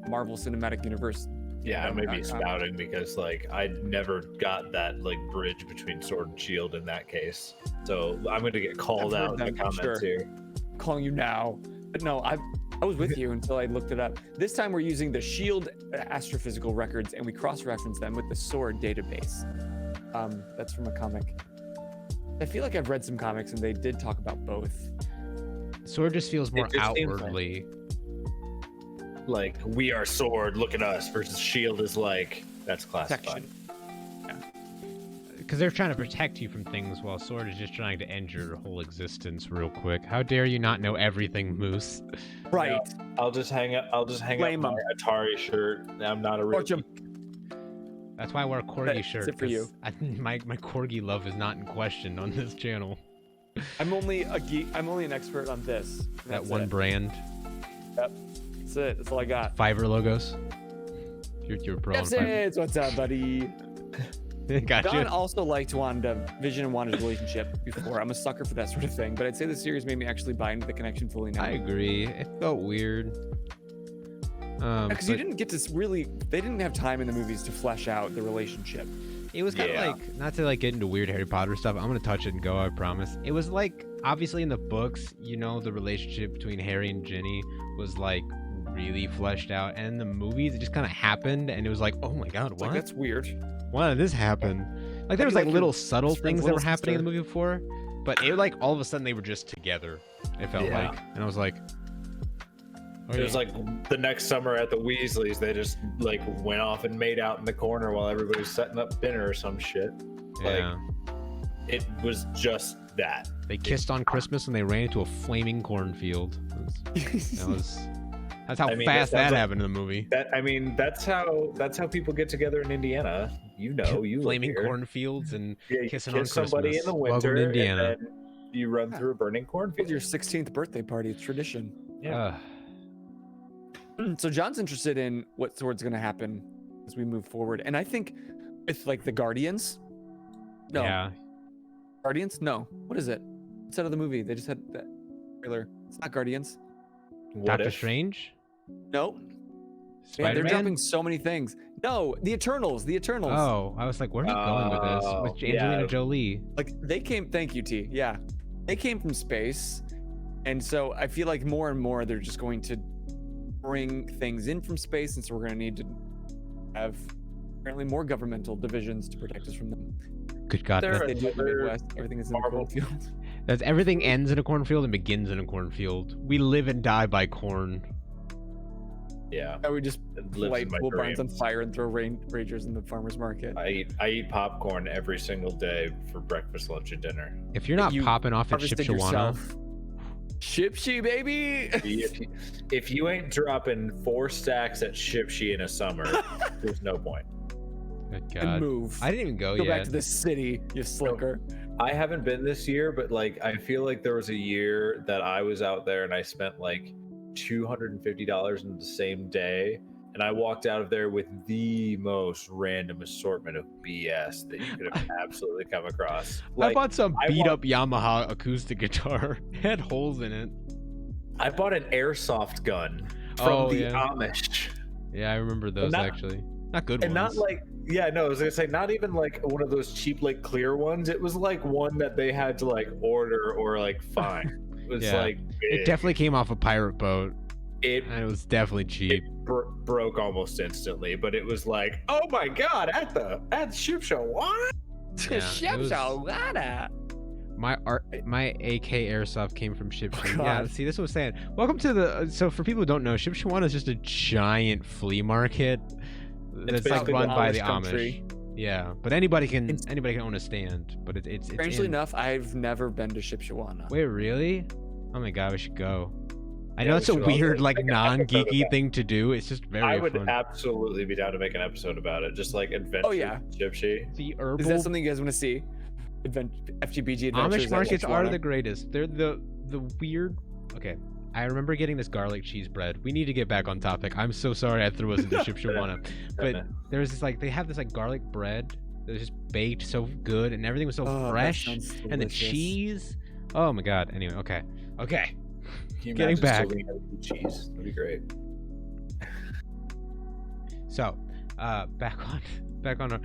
Marvel Cinematic Universe. Yeah, I may be spouting because like I never got that like bridge between Sword and Shield in that case. So I'm going to get called out in the comments here. I'm calling you now. But no, I was with you until I looked it up. This time we're using the Shield astrophysical records and we cross-reference them with the Sword database. That's from a comic. I feel like I've read some comics and they did talk about both. Sword just feels more outwardly. Like we are Sword, look at us, versus Shield is like that's classified. Because they're trying to protect you from things, while Sword is just trying to end your whole existence real quick. How dare you not know everything, Moose? Right. No, I'll just hang up my Atari shirt. I'm not a real. That's why I wear a corgi shirt. That's it for you. My corgi love is not in question on this channel. I'm only a geek. I'm only an expert on this. That one brand. Yep. That's it. That's all I got. Fiverr logos. You're pro on Fiverr. What's up, buddy? Gotcha. John also liked Vision and Wanda's relationship before. I'm a sucker for that sort of thing, but I'd say the series made me actually buy into the connection fully now. I agree. It felt weird. Because you didn't get to really, they didn't have time in the movies to flesh out the relationship. It was kind of like, not to like get into weird Harry Potter stuff, I'm gonna touch it and go, I promise. It was like, obviously in the books, you know, the relationship between Harry and Ginny was like really fleshed out, and in the movies it just kind of happened and it was like, oh my god, what? Like, that's weird. Why did this happen? Like there was like little subtle things that were happening in the movie before, but it like all of a sudden they were just together, it felt like, and I was like, it was like the next summer at the Weasleys, they just like went off and made out in the corner while everybody's setting up dinner or some shit. Yeah. Like, it was just that. They kissed on Christmas and they ran into a flaming cornfield. That's how fast that happened in the movie. That's how people get together in Indiana. You know, you flaming cornfields and kissing on somebody Christmas. in the winter. Welcome to Indiana. And then you run through a burning cornfield. It's your 16th birthday party. It's tradition. Yeah. So John's interested in what Sword's going to happen as we move forward, and I think with like the Guardians. No. Yeah. Guardians? No. What is it? What's out of the movie? They just had that trailer. It's not Guardians. Doctor Strange? No. Spider-Man? They're dropping so many things. No, the Eternals. The Eternals. Oh, I was like, where are you going with this? With Angelina Jolie. Like they came. Thank you, T. Yeah, they came from space, and so I feel like more and more they're just going to bring things in from space, and so we're going to need to have apparently more governmental divisions to protect us from them. Good God. They do it in the Midwest. Everything is in a cornfield. That's everything ends in a cornfield and begins in a cornfield. We live and die by corn. Yeah. We just light pool barns on fire and throw ragers in the farmer's market. I eat popcorn every single day for breakfast, lunch, and dinner. If you're not popping off at Shipshawana. Shipshy, baby! If you ain't dropping 4 stacks at Shipshy in a summer, there's no point. Good God. And move. I didn't even go yet. Go back to the city, you slicker. I haven't been this year, but like I feel like there was a year that I was out there and I spent like $250 in the same day, and I walked out of there with the most random assortment of BS that you could have absolutely come across. Like, I bought some beat up Yamaha acoustic guitar. It had holes in it. I bought an airsoft gun from the Amish. Yeah, I remember those actually. Not good and ones. Not like, I was gonna say not even like one of those cheap like clear ones. It was like one that they had to like order or like find. It was like big. It definitely came off a pirate boat. And it was definitely cheap. It broke almost instantly, but it was like, oh my God, at Shipshawana? Shipshawana. My AK airsoft came from Shipshawana. Yeah, see, this was saying. Welcome to the. So for people who don't know, Shipshawana is just a giant flea market that's like run by the Amish. Yeah, but anybody can own a stand. But it's strangely enough, I've never been to Shipshawana. Wait, really? Oh my God, we should go. I know it's a weird, like, non-geeky thing to do. It's just very fun. I would absolutely be down to make an episode about it. Just like adventure. Oh yeah, Shipshy. The herbal. Is that something you guys want to see? FGBG adventures. Amish markets are the greatest. They're the weird. Okay, I remember getting this garlic cheese bread. We need to get back on topic. I'm so sorry I threw us into Shipshawana, but there was this like they have this like garlic bread that was just baked so good and everything was so fresh, and the cheese. Oh my God. Anyway, okay. Can you Getting imagine back. Selena with cheese? That'd be great. So, back on.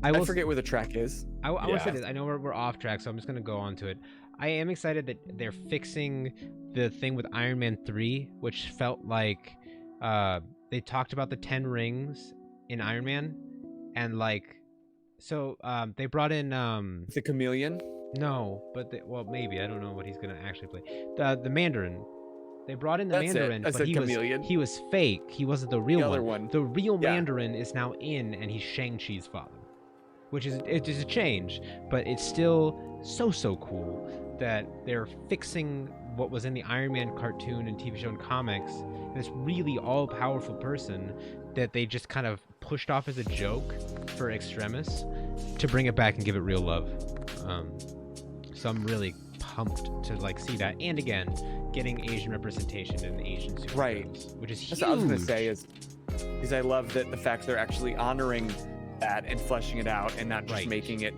I forget where the track is. I want to say Yeah. this. I know we're off track, so I'm just gonna go on to it. I am excited that they're fixing the thing with Iron Man 3, which felt like they talked about the 10 rings in Iron Man, and like, so they brought in The chameleon. no, but well, maybe I don't know what he's gonna actually play. The Mandarin. They brought in the That's it. Mandarin, I but said he chameleon. was fake. He wasn't the real The other one. The real Yeah. Mandarin is now in, and he's Shang-Chi's father, which is it is a change, but it's still so cool that they're fixing what was in the Iron Man cartoon and TV show and comics. This really all-powerful person that they just kind of pushed off as a joke for Extremis to bring it back and give it real love. So I'm really pumped to like see that, and again, getting Asian representation in Asian superheroes, Right. which is huge. That's what I was gonna say is I love that the fact they're actually honoring that and fleshing it out and not just Right. making it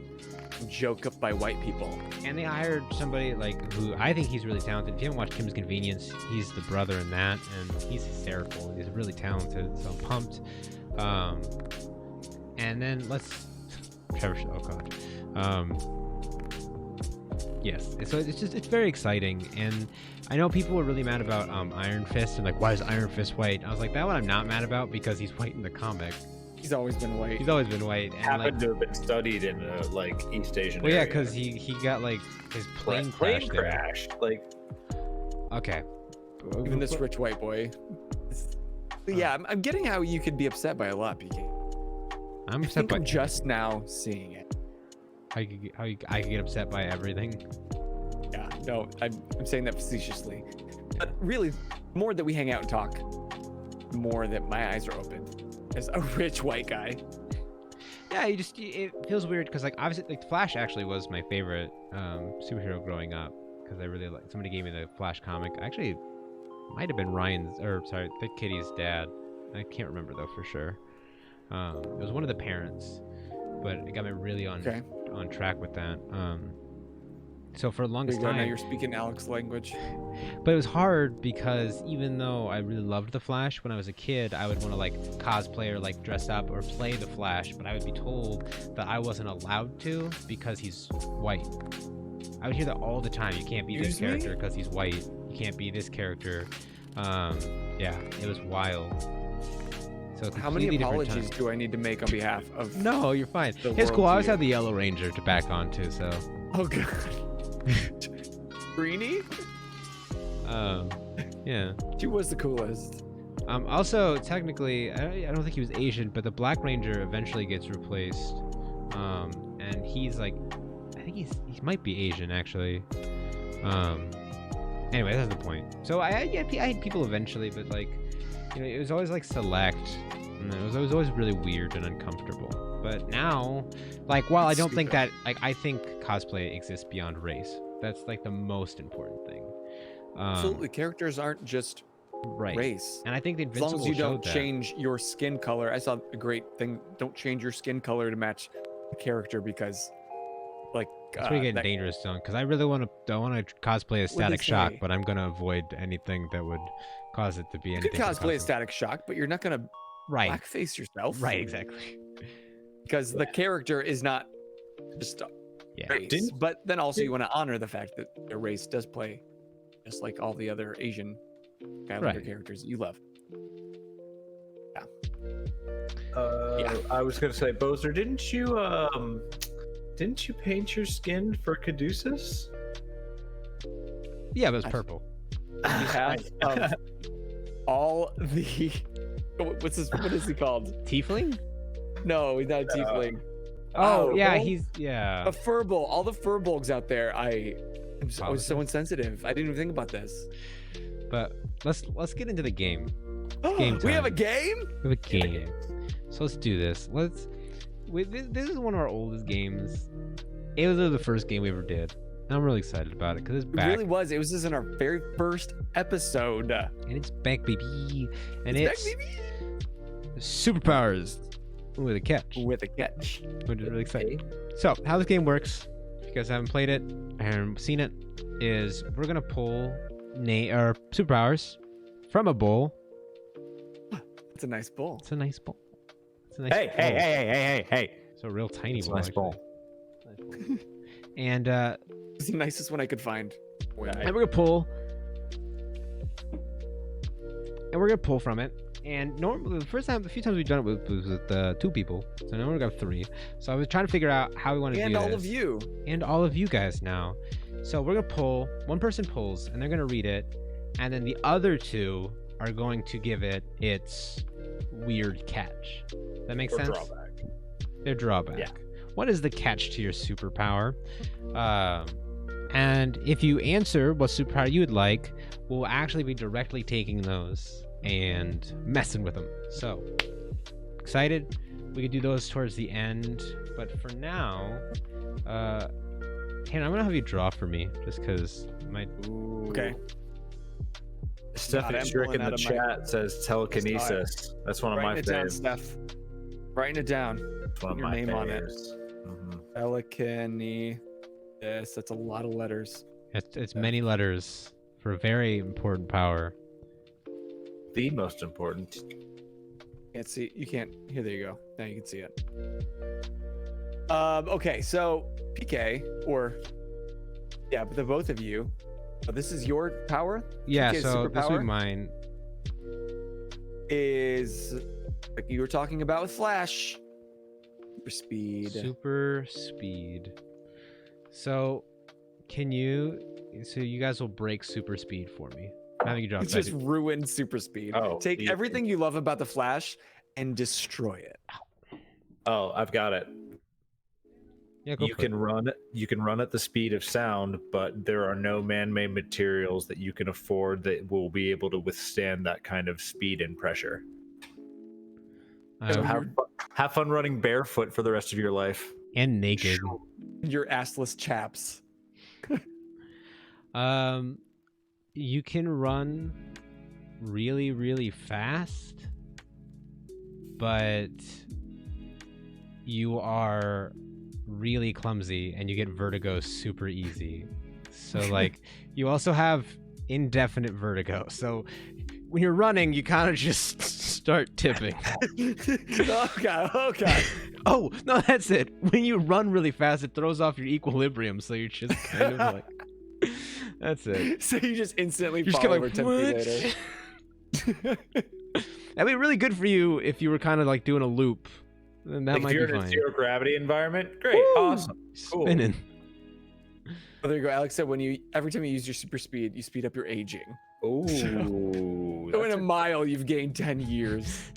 joke up by white people. And they hired somebody like who I think he's really talented. If you haven't watched Kim's Convenience, he's the brother in that, and he's hysterical. He's really talented, so I'm pumped. And then let's Trevor. Oh god. Yes. So it's very exciting, and I know people were really mad about Iron Fist and like, why is Iron Fist white? I was like, that one I'm not mad about because he's white in the comic. He's always been white. He's always been white. And Happened like, to have been studied in like East Asian. well, yeah, area. because he got like his plane plane crashed there. crashed. Like, Okay. Even this rich white boy. But yeah, I'm getting how you could be upset by a lot, PK. I'm I upset think by I'm just now seeing it. I could get upset by everything. Yeah, no, I'm saying that facetiously. But really, the more that we hang out and talk, the more that my eyes are open as a rich white guy. Yeah, it feels weird because like obviously like Flash actually was my favorite superhero growing up because I really like somebody gave me the Flash comic. Actually, it might have been Thick Kitty's dad. I can't remember though for sure. It was one of the parents, but it got me really on track with that. So for the longest Now time, you're speaking Alex language. but it was hard because even though I really loved the Flash when I was a kid, I would want to like cosplay or like dress up or play the Flash, but I would be told that I wasn't allowed to because he's white. I would hear that all the time. You can't be this Excuse me? character because he's white. You can't be this character. Yeah, it was wild. So How many completely different apologies time. do I need to make on behalf of? No, you're fine. the It's cool. world I always to had the Yellow Ranger to back on too, so. Oh god. Greenie? Yeah. She was the coolest. Also, technically, I don't think he was Asian, but the Black Ranger eventually gets replaced. And he's like, I think he might be Asian actually. Anyway, that's the point. So I had people eventually, but like, you know, it was always like select, and it was always really weird and uncomfortable. But now, like, while I don't think that, like, I think cosplay exists beyond race. That's like the most important thing. Absolutely, characters aren't just Right. race. And I think the As Invincible long as you don't showed that. change your skin color. I saw a great thing. Don't change your skin color to match the character because, like, That's where you get that- dangerous zone, because I really want to cosplay as Static they Shock, say? but I'm gonna avoid anything that would cause it to be you anything. could but cosplay as cosplay. Static Shock, but you're not gonna Right. blackface yourself. Right. Exactly. Because the character is not just a Yeah. race. But then also you want to honor the fact that the race does play just like all the other Asian Right. characters that you love. I was gonna say, Bozer, didn't you paint your skin for Caduceus? Yeah, but it's purple. You have all the what is he called? Tiefling? No, he's not a tiefling. Oh, yeah, Furbolg? he's yeah. A furball. All the furbolgs out there. I was so Apologize. insensitive. I didn't even think about this. But let's get into the game. Game We have a time. game? We have a game. So let's do this. This is one of our oldest games. It was the first game we ever did. I'm really excited about it because it's It back. really was. It was just in our very first episode. And it's back, baby. And It's it's back, baby. superpowers with a catch. With a catch. Which is really exciting. So, how this game works, if you guys haven't played it and seen it, is we're gonna pull or superpowers from a bowl. It's a nice bowl. It's a nice bowl. It's a nice Hey, bowl. hey. It's a real tiny It's a bowl. nice actually. bowl. And It's the nicest one I could find. and we're gonna pull. And we're gonna pull from it. And normally, the few times we've done it was with 2 people. So now we've got 3. So I was trying to figure out how we want to do And this. all of you. And all of you guys now. So we're gonna pull. One person pulls, and they're gonna read it, and then the other 2 are going to give it its weird catch. That makes Or sense. drawback. Their drawback. Yeah. What is the catch to your superpower? And if you answer what superpower you would like, we'll actually be directly taking those and messing with them. So, excited? We could do those towards the end. But for now, Hannah, I'm going to have you draw for me just because my... Okay. Stephanie I'm Strick pulling in out the of my- chat says telekinesis. That's one of my Writing it down, faves. Steph. Writing it down. That's one of your my name on it. faves. Mhm. Telecany. Yes, that's a lot of letters. It's many letters for a very important power. The most important. Can't see. You can't. Here, there you go. Now you can see it. Okay, so PK, or yeah, but the both of you. This is your power. Yeah, PK's so this will superpower be mine. is like you were talking about with Flash. Super speed. Super speed. So, can you... So you guys will break super speed for me. Now you drop It's just ruined super speed. Oh, Take easy. everything you love about the Flash and destroy it. Oh, I've got it. Yeah, go You for can run. You can run at the speed of sound, but there are no man-made materials that you can afford that will be able to withstand that kind of speed and pressure. it. So have fun running barefoot for the rest of your life. And naked. Your assless chaps. You can run really, really fast, but you are really clumsy and you get vertigo super easy. So like you also have indefinite vertigo. So when you're running, you kind of just start tipping. Okay. Oh, no, that's it. When you run really fast, it throws off your equilibrium. So you're just kind of like, that's it. So you just instantly You're just fall kinda over like, 10 feet later. That'd be really good for you if you were kind of like doing a loop. Then that Like might if you're be in a fine. zero gravity environment, great, Woo! awesome. Cool. Spinning. Oh, there you go. Alex said every time you use your super speed, you speed up your aging. Ooh, So in a mile, you've gained 10 years.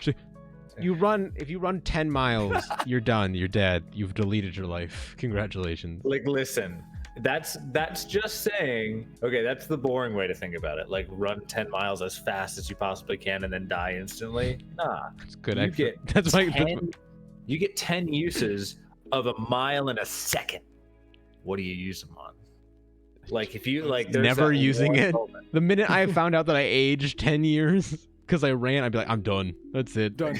If you run 10 miles, you're done. You're dead. You've deleted your life. Congratulations. like listen, that's just saying. Okay, that's the boring way to think about it. Like run 10 miles as fast as you possibly can and then die instantly. Nah, It's good. you Extra. get That's why. 10, you get 10 uses of a mile in a second. What do you use them on? Like if you like there's Never that using one it. moment- The minute I found out that I aged 10 years because I ran, I'd be like, I'm done. That's it. Done.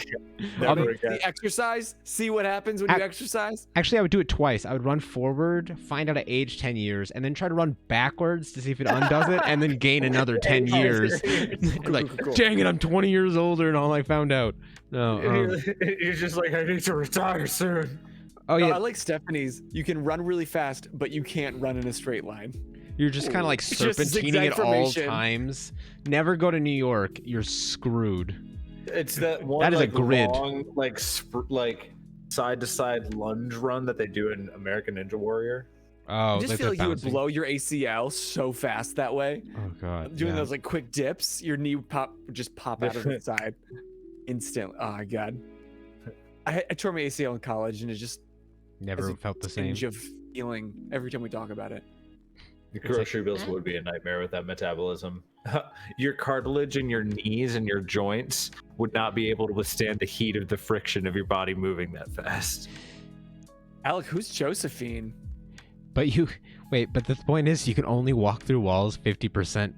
Never again. The exercise. See what happens when you exercise. Actually, I would do it twice. I would run forward, find out I aged 10 years, and then try to run backwards to see if it undoes it, and then gain another 10 years. Like, Cool. dang it, I'm 20 years older and all I found out. No. You're just like, I need to retire soon. Oh, No, yeah. I like Stephanie's. You can run really fast, but you can't run in a straight line. You're just kind of like Just serpentining zigzag at all formation. times. Never go to New York. You're screwed. It's that one That is a like grid. long, like like side to side lunge run that they do in American Ninja Warrior. Oh, I just like feel the like you would bouncing. blow your ACL so fast that way. Oh god. Doing yeah. those like quick dips, your knee would just pop out of the side instantly. Oh my god. I tore my ACL in college, and it just Never has a felt the same. tinge of feeling every time we talk about it. Your grocery bills would be a nightmare with that metabolism. Your cartilage in your knees and your joints would not be able to withstand the heat of the friction of your body moving that fast. Alec, who's Josephine? But the point is you can only walk through walls 50%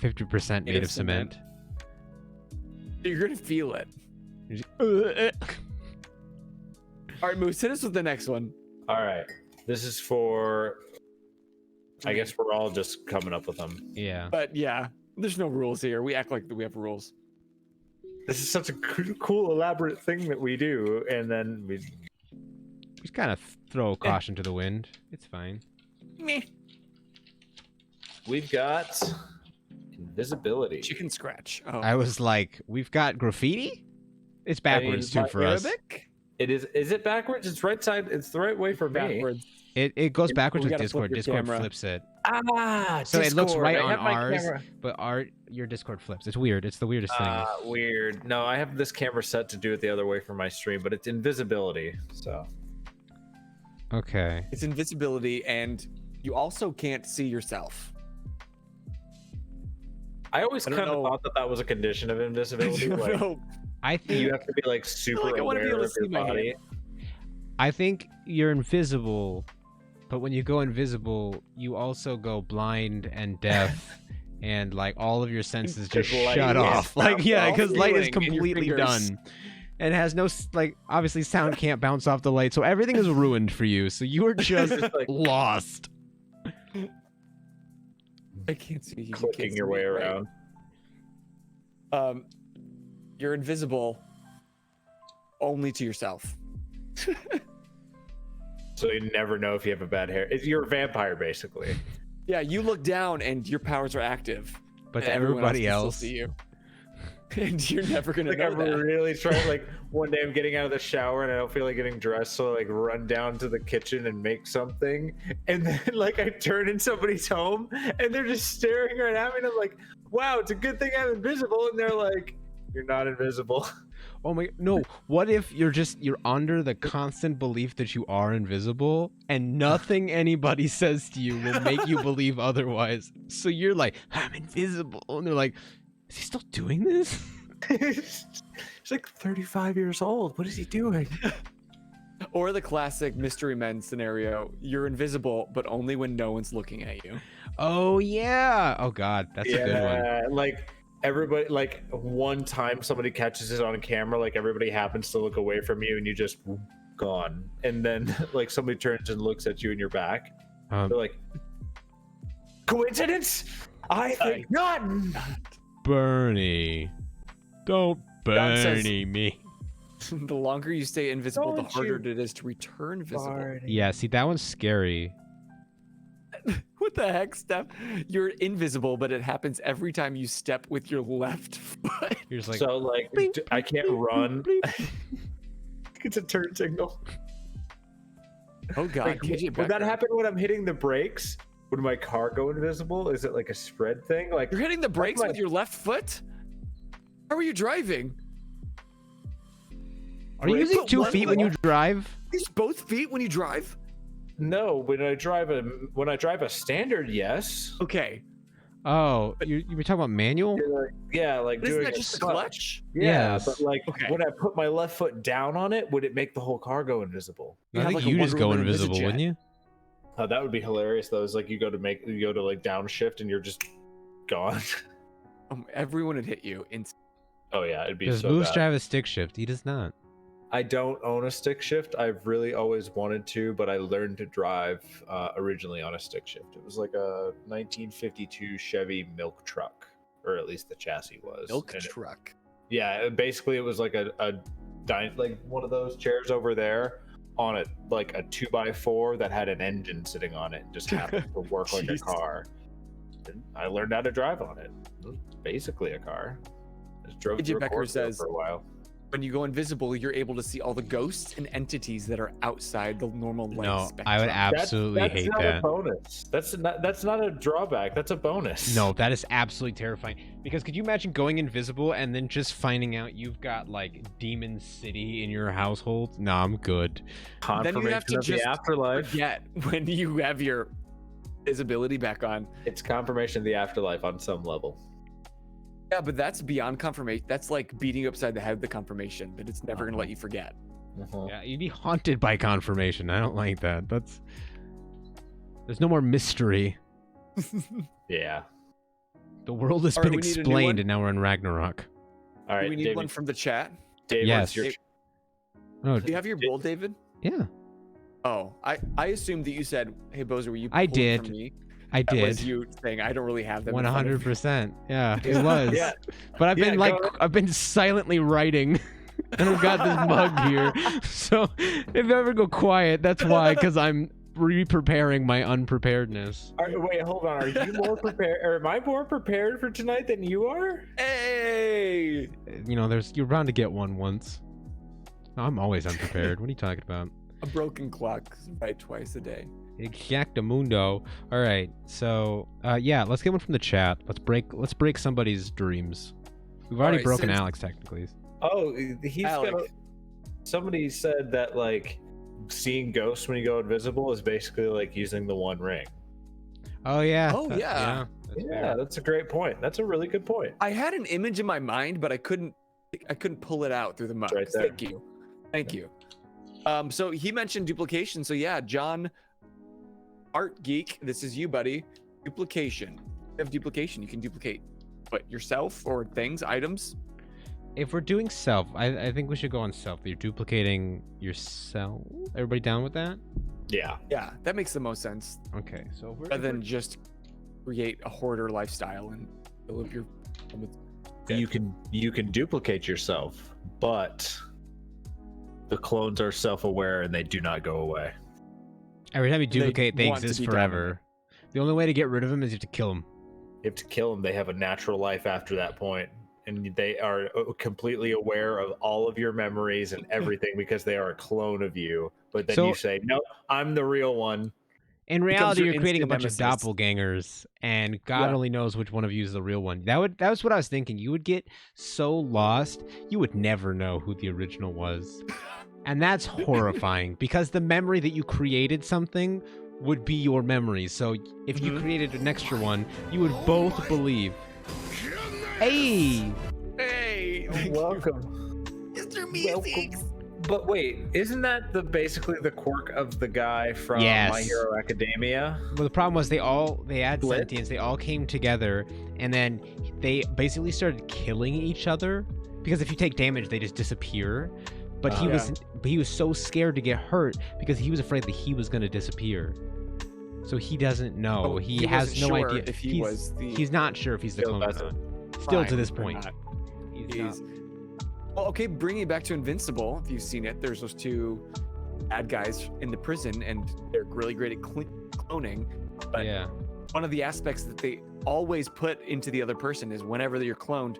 50% made of cement. You're gonna feel it. You're just, All right, Moose, hit us with the next one. All right, this is for I guess we're all just coming up with them. Yeah. But yeah, there's no rules here. We act like we have rules. This is such a cool, elaborate thing that we do, and then we Just kind of throw caution to the wind. It's fine. Meh. we've got invisibility. Chicken scratch. Oh. I was like, we've got graffiti? It's backwards too for us. Arabic? It is. Is it backwards? It's right side. It's the right way for me. Backwards. It goes backwards We with gotta flip Discord. your Discord camera. flips it. Ah, So it looks Discord. right I on have my ours, camera. but your Discord flips. It's weird. It's the weirdest thing. Weird. No, I have this camera set to do it the other way for my stream, but it's invisibility. So Okay. It's invisibility, and you also can't see yourself. I always I don't kind of know. thought that was a condition of invisibility. Like, No. I think you have to be like super like I wanna be aware able to of see your my body. hand. I think you're invisible, but when you go invisible, you also go blind and deaf, and like all of your senses just Because light shut is off. not Like yeah, because light is feeling in your completely fingers. done, and has no like obviously sound can't bounce off the light, so everything is ruined for you. So you are just Just like lost. I can't see you. clicking your way around. You're invisible only to yourself. So you never know if you have a bad hair. You're a vampire, basically. Yeah, you look down and your powers are active. But and to everyone everybody can else, still see you. And you're never gonna Like know I'm that. really trying. Like one day I'm getting out of the shower and I don't feel like getting dressed, so I like run down to the kitchen and make something, and then like I turn in somebody's home and they're just staring right at me, and I'm like, "Wow, it's a good thing I'm invisible," and they're like, "You're not invisible." oh my no! What if you're under the constant belief that you are invisible, and nothing anybody says to you will make you believe otherwise? So you're like, I'm invisible, and they're like, is he still doing this? He's like 35 years old. What is he doing? Or the classic mystery men scenario: you're invisible, but only when no one's looking at you. Oh yeah! Oh god, that's a good one. Like everybody, like one time somebody catches it on camera, like everybody happens to look away from you and you just gone. And then like somebody turns and looks at you and you're back. They're like, coincidence? I think not. Bernie, don't Don says- Bernie me. The longer you stay invisible, Don't the harder you it is to return visible. Yeah, see that one's scary. What the heck, Steph? You're invisible, but it happens every time you step with your left foot. You're just like, So like blink, I can't blink, run. blink. It's a turn signal. Oh god, Like, KJ would that Becker. happen when I'm hitting the brakes? Would my car go invisible? Is it like a spread thing? Like You're hitting the brakes my- with your left foot? How are you driving? Are you Wait, using put 2 one feet when you drive? Use both feet when you drive? no, when I drive a standard, yes. Okay. Oh, you were talking about manual? Yeah, like But isn't doing that a just the clutch. clutch? Yeah, Yes. but like Okay. when I put my left foot down on it, would it make the whole car go invisible? You I have think like a you just Wonder go Woman invisible, Invisijet. wouldn't you? Oh, that would be hilarious though. It's like you go to like downshift and you're just gone. Everyone would hit you. Oh yeah, it'd be Does so Moose bad. drive a stick shift? He does not. I don't own a stick shift. I've really always wanted to, but I learned to drive originally on a stick shift. It was like a 1952 Chevy milk truck, or at least the chassis was. Milk And it- truck. yeah, basically it was like like one of those chairs over there on it, like a 2x4 that had an engine sitting on it and just happened to work like a Jeez. car. And I learned how to drive on it. It was basically a car. I just drove AJ through a Becker cornfield says- for a while. When you go invisible, you're able to see all the ghosts and entities that are outside the normal light No, spectrum. I would absolutely that's hate not that. a bonus. That's not a drawback. That's a bonus. No, that is absolutely terrifying. Because could you imagine going invisible and then just finding out you've got like Demon City in your household? No, I'm good. confirmation Then you have to of just the afterlife. forget when you have your visibility back on. It's confirmation of the afterlife on some level. Yeah, but that's beyond confirmation. That's like beating you upside the head with the confirmation that it's never gonna let you forget. Yeah, you'd be haunted by confirmation. I don't like that. There's no more mystery. Yeah. The world has All right, been we need a new explained, one? and now we're in Ragnarok. All right. Do we need David, one from the chat? David, Yes. what's your Oh, Do you have your bold, David? yeah. Oh, I assumed that you said, "Hey, Bozer, will you?" I pull it from did. me?" I That was did. you saying I don't really have them. in front of me." 100%. Yeah, it was. Yeah. But I've been Yeah, go ahead. I've been silently writing. And I've got this mug here. So if I ever go quiet, that's why, because I'm re-preparing my unpreparedness. Wait, hold on. Are you more prepared, or am I more prepared for tonight than you are? Hey! You know, you're bound to get one once. No, I'm always unprepared. What are you talking about? A broken clock is right twice a day. Exactamundo. All right, so yeah, let's get one from the chat. Let's break somebody's dreams. We've already right, broken since- Alex technically. Oh, he's Alec. got. Somebody said that like seeing ghosts when you go invisible is basically like using the One Ring. Oh yeah. Oh, yeah. That's Yeah, fair. that's a great point. That's a really good point. I had an image in my mind, but I couldn't pull it out through the mug. right there. Thank you. So he mentioned duplication. So yeah, John, Art Geek, this is you, buddy. Duplication. You have duplication. You can duplicate, what, yourself or things, items? If we're doing self, I think we should go on self. You're duplicating yourself. Everybody down with that? Yeah. Yeah, that makes the most sense. Okay, so if we're, Rather than just create a hoarder lifestyle and live your. You can duplicate yourself, but the clones are self-aware and they do not go away. every time you duplicate, they want to exist be forever. The only way to get rid of them is you have to kill them. You have to kill them. They have a natural life after that point, and they are completely aware of all of your memories and everything because they are a clone of you. But then So- you say, "No, I'm the real one." In reality, your you're creating a instant bunch of nemesis. doppelgangers, and God Yeah. only knows which one of you is the real one. That was what I was thinking. You would get so lost, you would never know who the original was, and that's horrifying because the memory that you created something would be your memory. So if you created an extra one, you would both believe. Hey, Hey, thank you. Welcome. Mr. Welcome. But wait, isn't that basically the quirk of the guy from Yes. My Hero Academia? well, the problem was they had Split? sentience. They all came together, and then they basically started killing each other because if you take damage, they just disappear. But he was so scared to get hurt because he was afraid that he was going to disappear. So he doesn't know. Oh, he he has wasn't no sure idea if he he's, was the- He's not sure if he's the Still clone or doesn't. not. Still to Fine, this or point. not. He's not. Jeez. Well, okay, bringing it back to Invincible, if you've seen it, there's those two bad guys in the prison, and they're really great at cloning. But Yeah. one of the aspects that they always put into the other person is whenever you're cloned,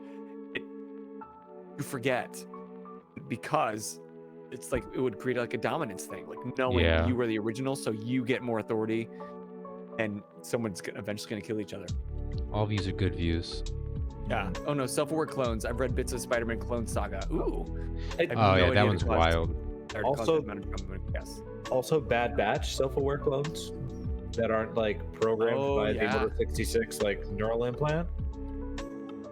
you forget because it's like it would create like a dominance thing, like knowing Yeah. you were the original, so you get more authority, and someone's eventually going to kill each other. All views are good views. Yeah. Oh no, self-aware clones. I've read bits of Spider-Man Clone Saga. Ooh. I have Oh no yeah, idea that the one's cause. wild. Or Also- cause amount of drama, yes. Also, Bad Batch self-aware clones that aren't like programmed Oh, by yeah. the Order 66 like neural implant.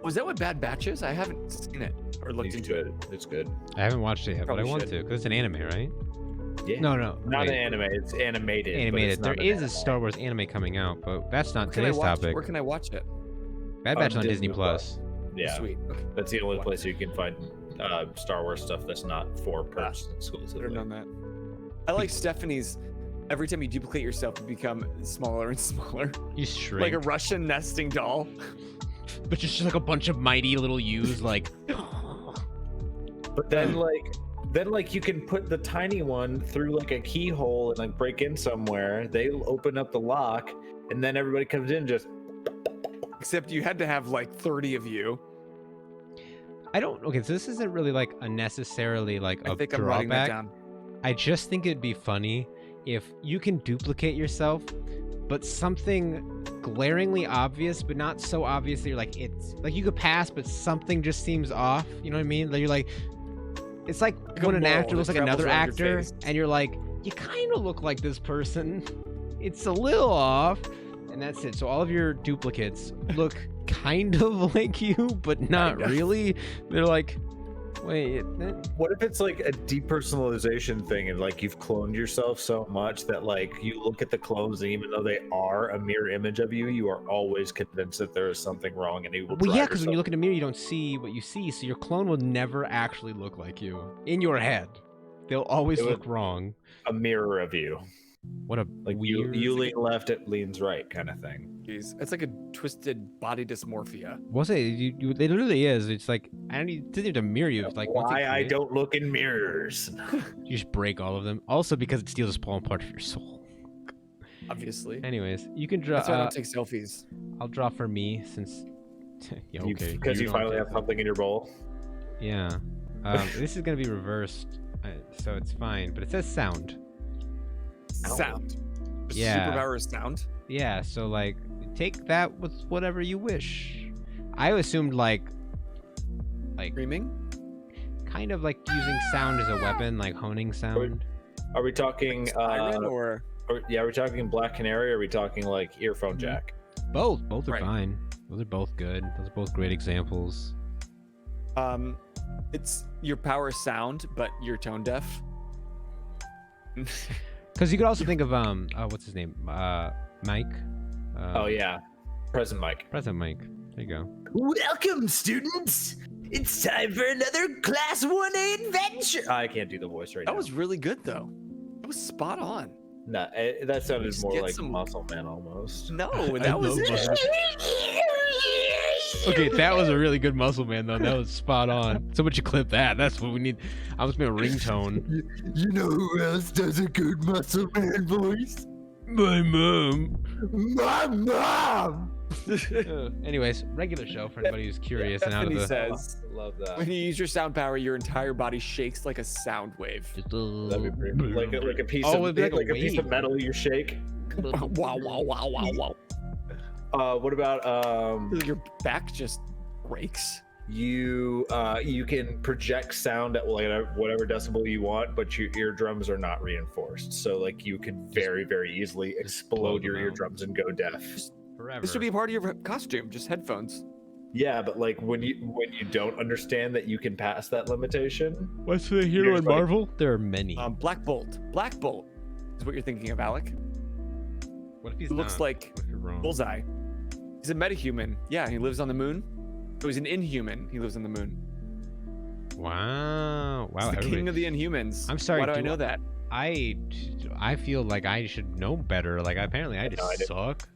Was that what Bad Batch is? I haven't seen it or looked into it. It's good. I haven't watched it yet, but I Probably want should. to because it's an anime, right? Yeah. No, Not wait. an anime. It's animated. but it's Animated. There not an is a anime. Star Wars anime coming out, but that's not Where can I today's watch? topic. Where can I watch it? Bad Batch on Disney Disney Plus. Yeah, Sweet. Okay. that's the only Watch place you can find Star Wars stuff that's not for purchase Should exclusively. have known that. I like Stephanie's. Every time you duplicate yourself, you become smaller and smaller, You shrink, like a Russian nesting doll. but just like a bunch of mighty little U's, like. But then like you can put the tiny one through like a keyhole and like break in somewhere. They open up the lock, and then everybody comes in just. Except you had to have like 30 of you. I don't. Okay, so this isn't really like a necessarily like a I think I'm writing that drawback. down. I just think it'd be funny if you can duplicate yourself, but something glaringly obvious, but not so obvious that you're like, it's like you could pass, but something just seems off. You know what I mean? Like you're like, it's like a when an mole actor looks that like another travels around your actor, face. and you're like, you kind of look like this person. It's a little off, and that's it. So all of your duplicates look kind of like you, but not Kinda. really. They're like, wait. What if it's like a depersonalization thing, and like you've cloned yourself so much that like you look at the clones, and even though they are a mirror image of you, you are always convinced that there is something wrong, and you will. Well, yeah, drive because when you yourself- look in a mirror, you don't see what you see, so your clone will never actually look like you in your head. They'll always It would- look wrong. a mirror of you, What a like weird. you lean left, it leans right, kind of thing. Jeez. It's like a twisted body dysmorphia. Was it? It literally is. It's like I don't need to mirror you. It's like once it Why I creates- don't look in mirrors. You just break all of them. Also because it steals a small part of your soul. Obviously. Anyways, you can draw. That's why I don't take selfies. I'll draw for me since. Yeah, okay. Because you don't finally get have something in your bowl. Yeah. This is gonna be reversed, so it's fine. But it says sound. Sound. Yeah. Superpower is sound. Yeah. So like, take that with whatever you wish. I assumed like Screaming? kind of like using sound as a weapon, like honing sound. Are we talking? Siren or Are we talking Black Canary? Or are we talking like earphone jack? Both are Right. fine. Those are both good. Those are both great examples. it's your power is sound, but you're tone deaf. Because you could also think of what's his name? Mike. Oh yeah, present mic. President Mike. There you go. Welcome, students. It's time for another Class 1A adventure. I can't do the voice right That now. was really good though. It was spot on. No, that sounded Just more get like some- Muscle Man almost. No, that was love it. Okay, that was a really good muscle man though. That was spot on. So much you clip that. That's what we need. I was making a ringtone. You know who else does a good Muscle Man voice? My mom. My mom. Anyways, regular show for anybody who's curious and out of Bethany the. says, Love that. when you use your sound power, your entire body shakes like a sound wave. That'd be pretty, like a piece Oh, of it'd be like a a piece of wave. metal you shake. Wow, wow, wow, wow, wow. What about Your back just breaks. you can project sound at whatever decibel you want, but your eardrums are not reinforced. So like you can very easily explode them your out. eardrums and go deaf. Forever. This would be a part of your costume, just headphones. Yeah, but like when you don't understand that you can pass that limitation. What's the hero Here's in what- Marvel? There are many. Black Bolt. Black Bolt is what you're thinking of, Alec. What if he's He looks not? like What if you're wrong? Bullseye. He's a metahuman. Yeah, he lives on the moon. Oh, he's an inhuman. He lives on the moon. Wow. Wow. He's the king everybody- of the Inhumans. I'm sorry, Why do I do know I- that? I feel like I should know better. Like apparently I No, I just didn't. suck.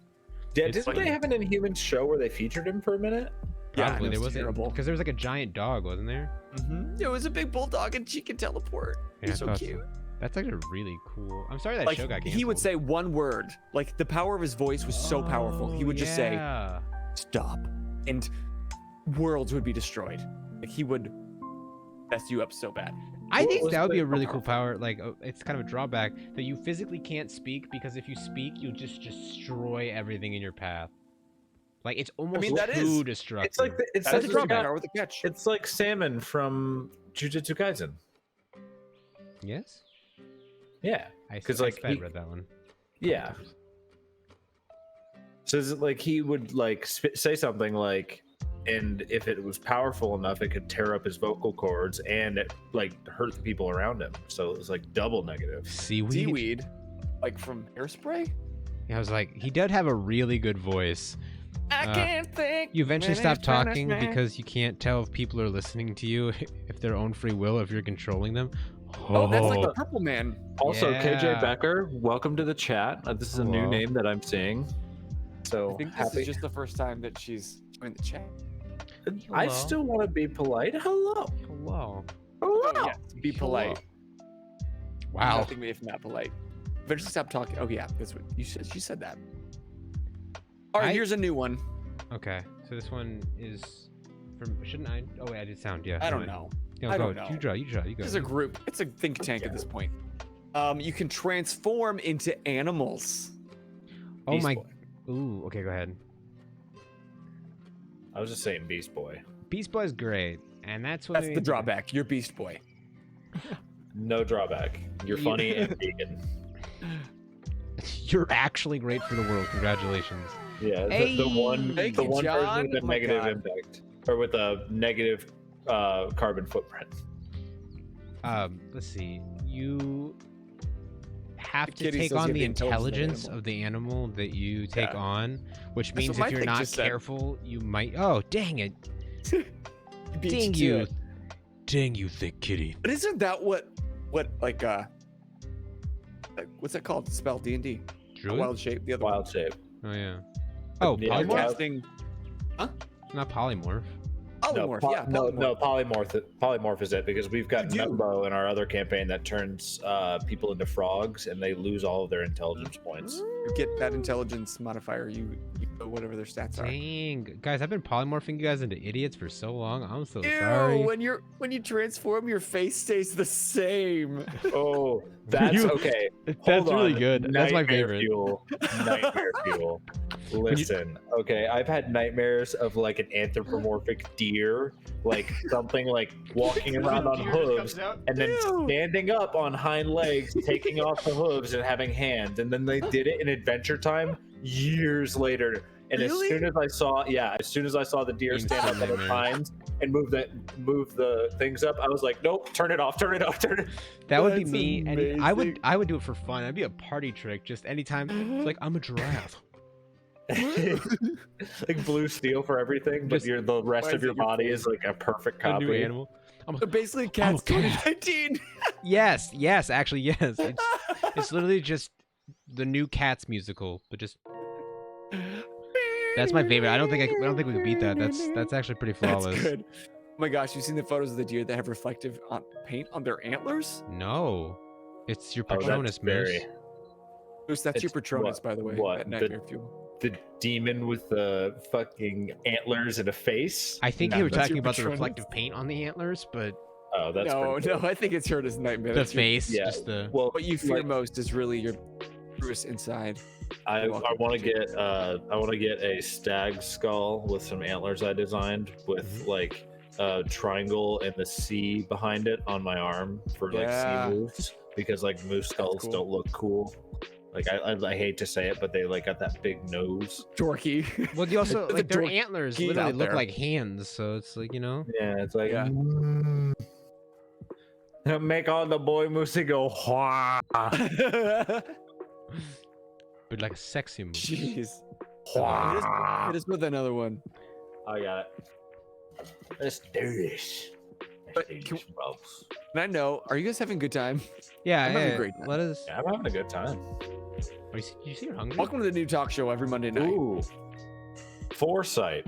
Yeah, It's didn't like- they have an Inhuman show where they featured him for a minute? Yeah, Probably it there was wasn't terrible. because there was like a giant dog, wasn't there? It was a big bulldog and she could teleport. Yeah, He's I so thought cute. That's actually really cool. I'm sorry that Like show got canceled. he would say one word. Like the power of his voice was so powerful. He would just say, yeah. "Stop," and worlds would be destroyed. Like he would mess you up so bad. I What think was that would be the- a really cool power. Like it's kind of a drawback that you physically can't speak because if you speak, you'll just destroy everything in your path. Like it's almost that too is- destructive. It's like That's a the drawback. power with the catch. it's like Salmon from Jujutsu Kaisen. yes. Yeah, I 'Cause, I like, sped he- read that one. yeah. So is it like he would like say something like, and if it was powerful enough, it could tear up his vocal cords and it, like hurt the people around him. So it was like double negative. Seaweed. Seaweed, like from Hairspray. Yeah, I was like, he did have a really good voice. I Uh, can't think. You eventually when stop it's finished, talking man. because you can't tell if people are listening to you if their own free will, if you're controlling them. Oh, that's like the Purple Man. Also, Yeah. KJ Becker, welcome to the chat. This is a new Hello. name that I'm seeing. So I think this happy. is just the first time that she's joined the chat. I Hello. still want to be polite. Hello. Hello. Hello. Oh, yeah, be polite. Wow. Nothing made from that polite. Eventually stop talking. Oh yeah, that's what you said. She said that. All right, I- here's a new one. Okay, so this one is from. Shouldn't I? Oh wait, I did sound. Yeah. I don't never know. mind. No, I go. don't know. You draw. You draw. You go. This is a group. It's a think tank at this point. You can transform into animals. Oh Beast my. Boy. Ooh. Okay, go ahead. I was just saying Beast Boy. Beast Boy's great, and that's what. That's made the me- drawback. You're Beast Boy. No drawback. You're You- funny and vegan. You're actually great for the world. Congratulations. Yeah, the Hey, one, thank the you, one John. person with Oh a my negative God. impact, or with a negative carbon footprint. Let's see. You have The to kitty take says you on have the the intelligence intelligence of of the animal that you take Yeah. on, which That's means what if my you're thing not just said. careful, you might. Oh, dang it! Beat Dang to you! it. Dang you, thick kitty! But isn't that what like what's that called? Spell D&D. Druid? Wild shape. The other one. Wild shape. Oh yeah. Oh, Yeah, polymorph? casting Not polymorph. polymorph. No, Yeah, no, polymorph is it, because we've got You do. Numbo in our other campaign that turns people into frogs, and they lose all of their intelligence points. You get that intelligence modifier. You go whatever their stats are. Dang, guys, I've been polymorphing you guys into idiots for so long. I'm so Ew, sorry. when you transform, your face stays the same. Oh, that's You- okay. That's Hold really on. good. That's my Nightmare favorite. Fuel. Nightmare Fuel. Listen, okay, I've had nightmares of like an anthropomorphic deer, like something like walking around on hooves and then Ew. standing up on hind legs, taking off the hooves and having hands. And then they did it in Adventure Time years later. And Really? as soon as I saw the deer stand up on its Nightmares. hinds and move the things up, I was like, nope, turn it off, turn it off, turn it. That would be That's me. And I amazing. would do it for fun. I'd be a party trick. Just anytime. It's like I'm a giraffe. Like blue steel for everything, but Just- the rest Why of is your it your body face? is like a perfect A new copy. animal. So basically, Cats cat. 2019. Yes, actually, yes. It's literally just the new Cats musical, but just that's my favorite. I don't think we could beat that. That's actually pretty flawless. That's good. Oh my gosh, you've seen the photos of the deer that have reflective paint on their antlers? No, it's your Oh, that's Patronus moose. very- Moose, that's your It's Patronus, what- by the way. what? That nightmare fuel. The demon with the fucking antlers and a face. I think No, you were that's talking your about the Patronus. reflective paint on the antlers, but Oh, that's No, pretty no, cool. I think it's heard as nightmare. the That's your- face, Yeah. just the. Well, What you fear like, most is really your truest inside. I welcome, want to Jake. get a stag skull with some antlers I designed with like a triangle and the C behind it on my arm for like Yeah. sea moves, because like moose skulls cool. don't look cool. Like I hate to say it, but they like got that big nose. Dorky. Well, you also The like their dork antlers geek literally out look there. like hands, so it's like Yeah, it's like Yeah. make all the boy moosey go Hwah. but like a sexy moose. Jeez. Hwah. Hit us with another one. I got it. Let's do this. But Let's do can- this, folks. And I know, are you guys having a good time? Yeah, I'm having a yeah. great time. Let us. Yeah, I'm having a good time. You see, you're hungry. Welcome to the new talk show every Monday night. Ooh, foresight.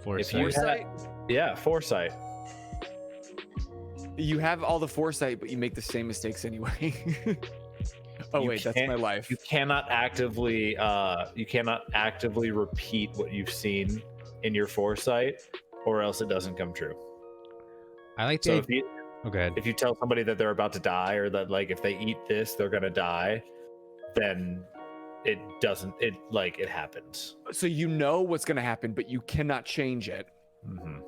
Foresight. you- Foresight? Yeah, foresight. You have all the foresight, but you make the same mistakes anyway. Oh You wait, that's can't- my life. You cannot actively repeat what you've seen in your foresight, or else it doesn't come true. I like So the. Okay. if you tell somebody that they're about to die, or that like if they eat this they're gonna die, then it happens. So you know what's gonna happen, but you cannot change it. Mm-hmm.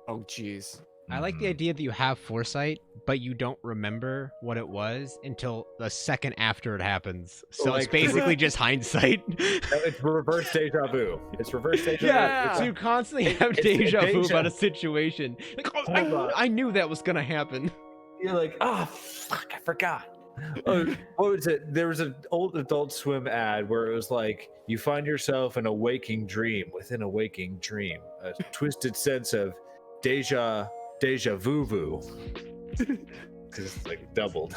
Oh jeez. I like the idea that you have foresight, but you don't remember what it was until the second after it happens. So it's Like- basically just hindsight. It's reverse deja vu. It's reverse deja Yeah. vu. So you constantly have It's deja vu deja- about a situation. Like, oh, Hold on. I knew that was gonna happen. You're like, oh fuck, I forgot. Oh, what was it? There was an old Adult Swim ad where it was like, you find yourself in a waking dream within a waking dream, a twisted sense of deja vu, because it's like doubled.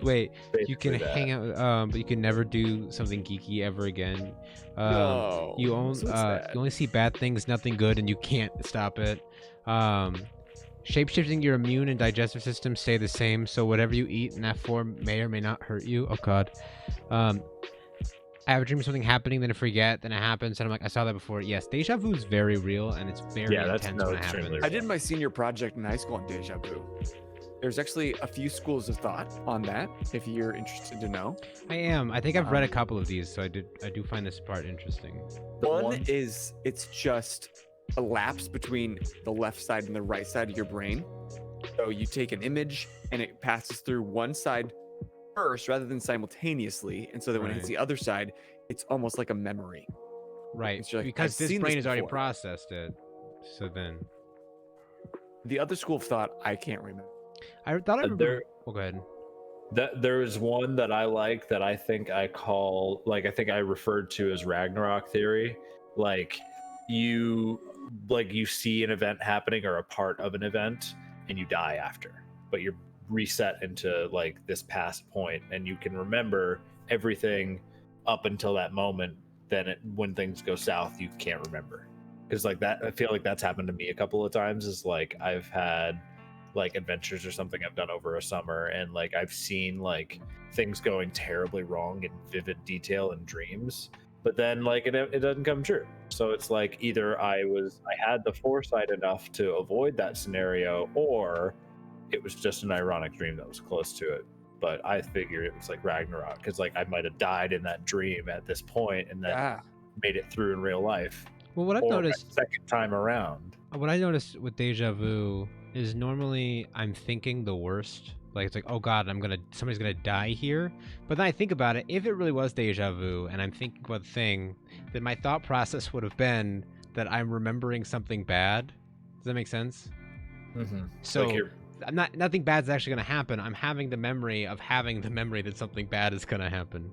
Wait, you can Basically that. hang out, but you can never do something geeky ever again. No. You So what's that? only see bad things, nothing good, and you can't stop it. Shapeshifting your immune and digestive system stay the same, so whatever you eat in that form may or may not hurt you. Oh god. I have a dream of something happening, then I forget, then it happens, and I'm like, I saw that before. Yes, deja vu is very real, and it's very Yeah, that's intense when it extremely happens. I did my senior project in high school on deja vu. There's actually a few schools of thought on that, if you're interested to know. I am. I think I've read a couple of these, so I do find this part interesting. One is it's just a lapse between the left side and the right side of your brain. So you take an image and it passes through one side first rather than simultaneously. And so that when it hits Right. the other side, it's almost like a memory. Right, It's like, because I've this seen brain this has already before. processed it. So then, The other school of thought, I can't remember. I thought I remember. There, Oh, go ahead. there is one that I like that I think I referred to as Ragnarok theory. Like you see an event happening or a part of an event and you die after, but you're reset into like this past point and you can remember everything up until that moment, then when things go south, you can't remember. Because like that, I feel like that's happened to me a couple of times. Is like I've had like adventures or something I've done over a summer, and like I've seen like things going terribly wrong in vivid detail in dreams, but then like it doesn't come true. So it's like either I had the foresight enough to avoid that scenario, or it was just an ironic dream that was close to it. But I figured it was like Ragnarok, because like I might have died in that dream at this point and then made it through in real life. Well, what I've noticed second time around. What I noticed with deja vu is normally I'm thinking the worst. Like it's like, oh god, somebody's gonna die here. But then I think about it, if it really was deja vu and I'm thinking about the thing, then my thought process would have been that I'm remembering something bad. Does that make sense? Mm-hmm. So like nothing bad's actually gonna happen. I'm having the memory of having the memory that something bad is gonna happen.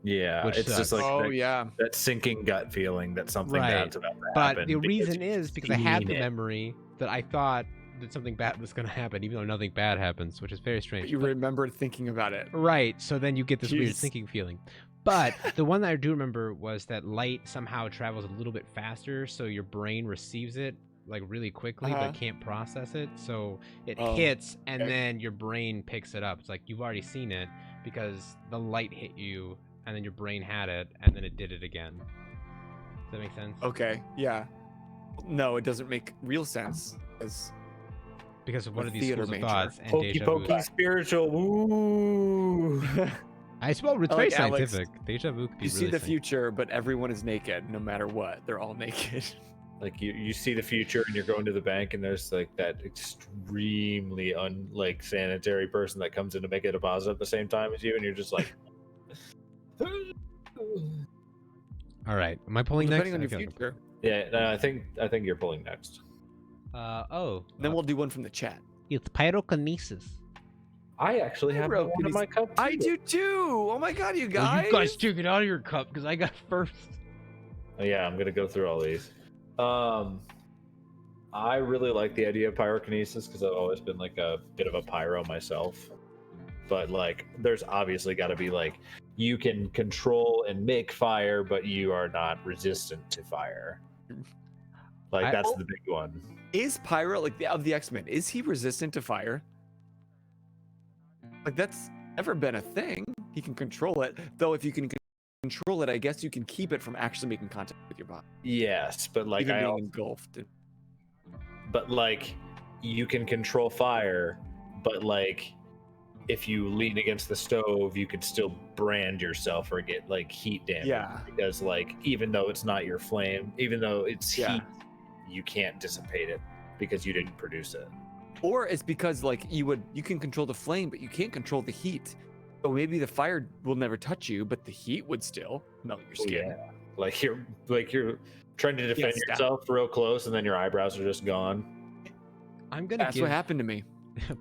Yeah, which it's sucks. just like that sinking gut feeling that something bad's about to happen. But the reason is because I had the memory that I thought that something bad was going to happen, even though nothing bad happens, which is very strange. But you remembered thinking about it. Right, so then you get this weird sinking feeling. But the one that I do remember was that light somehow travels a little bit faster, so your brain receives it like really quickly, but can't process it. So it hits, and then your brain picks it up. It's like you've already seen it because the light hit you, and then your brain had it, and then it did it again. Does that make sense? Okay, yeah. No, it doesn't make real sense. Because of one of these schools of thoughts and Pokey, deja vu. pokey, spiritual. Ooh. I suppose it's very scientific. Deja vu could be you see really the future, but everyone is naked, no matter what. They're all naked. Like you see the future, and you're going to the bank, and there's like that extremely sanitary person that comes in to make a deposit at the same time as you, and you're just like. All right, am I pulling Depending next? on your future. Yeah, no, I think you're pulling next. Then we'll do one from the chat. It's pyrokinesis. I actually have one in my cup. I do too. Oh my god, you guys! Well, you guys took it out of your cup because I got first. Oh, yeah, I'm gonna go through all these. I really like the idea of pyrokinesis because I've always been like a bit of a pyro myself. But like, there's obviously got to be like, you can control and make fire, but you are not resistant to fire. Like that's the big one. Is Pyro like of the X-Men? Is he resistant to fire? Like that's never been a thing. He can control it, though. If you can control it, I guess you can keep it from actually making contact with your body. Yes, but like even being engulfed. But like, you can control fire, but like, if you lean against the stove, you could still brand yourself or get like heat damage. Yeah. Because like, even though it's not your flame, even though it's heat, you can't dissipate it because you didn't produce it. Or it's because like you can control the flame, but you can't control the heat. So maybe the fire will never touch you, but the heat would still melt your skin. Yeah. Like you're trying to defend yourself real close, and then your eyebrows are just gone. That's what happened to me.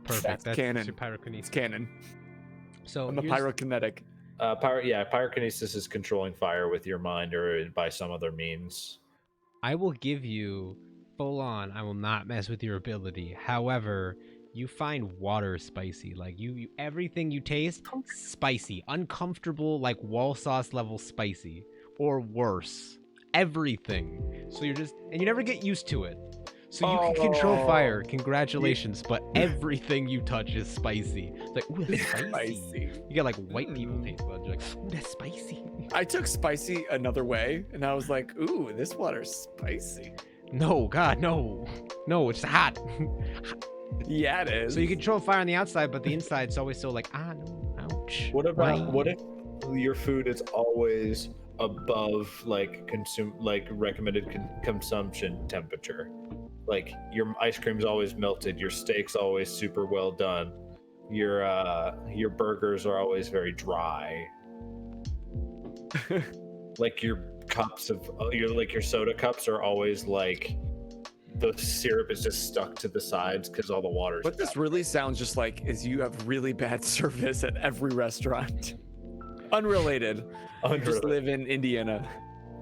Perfect. That's canon. Pyrokinesis. It's canon. So I'm a pyrokinetic. Pyrokinesis is controlling fire with your mind or by some other means. I will give you full on. I will not mess with your ability. However, you find water spicy. Like you everything you taste spicy, uncomfortable, like wall sauce level spicy, or worse. Everything. So you never get used to it. So you can control fire. Congratulations, but everything you touch is spicy. It's like, ooh, that's spicy. You get like white people taste buds. You're like, ooh, that's spicy. I took spicy another way, and I was like, ooh, this water's spicy. No, God, no. No, it's hot. Yeah, it is. So you control fire on the outside, but the inside's always still like, no, ouch. What if your food is always above like recommended consumption temperature? Like your ice cream's always melted, your steak's always super well done, your burgers are always very dry. Like your cups of your soda cups are always like the syrup is just stuck to the sides because all the water's What this really sounds just like is you have really bad service at every restaurant. Unrelated. You just live in Indiana.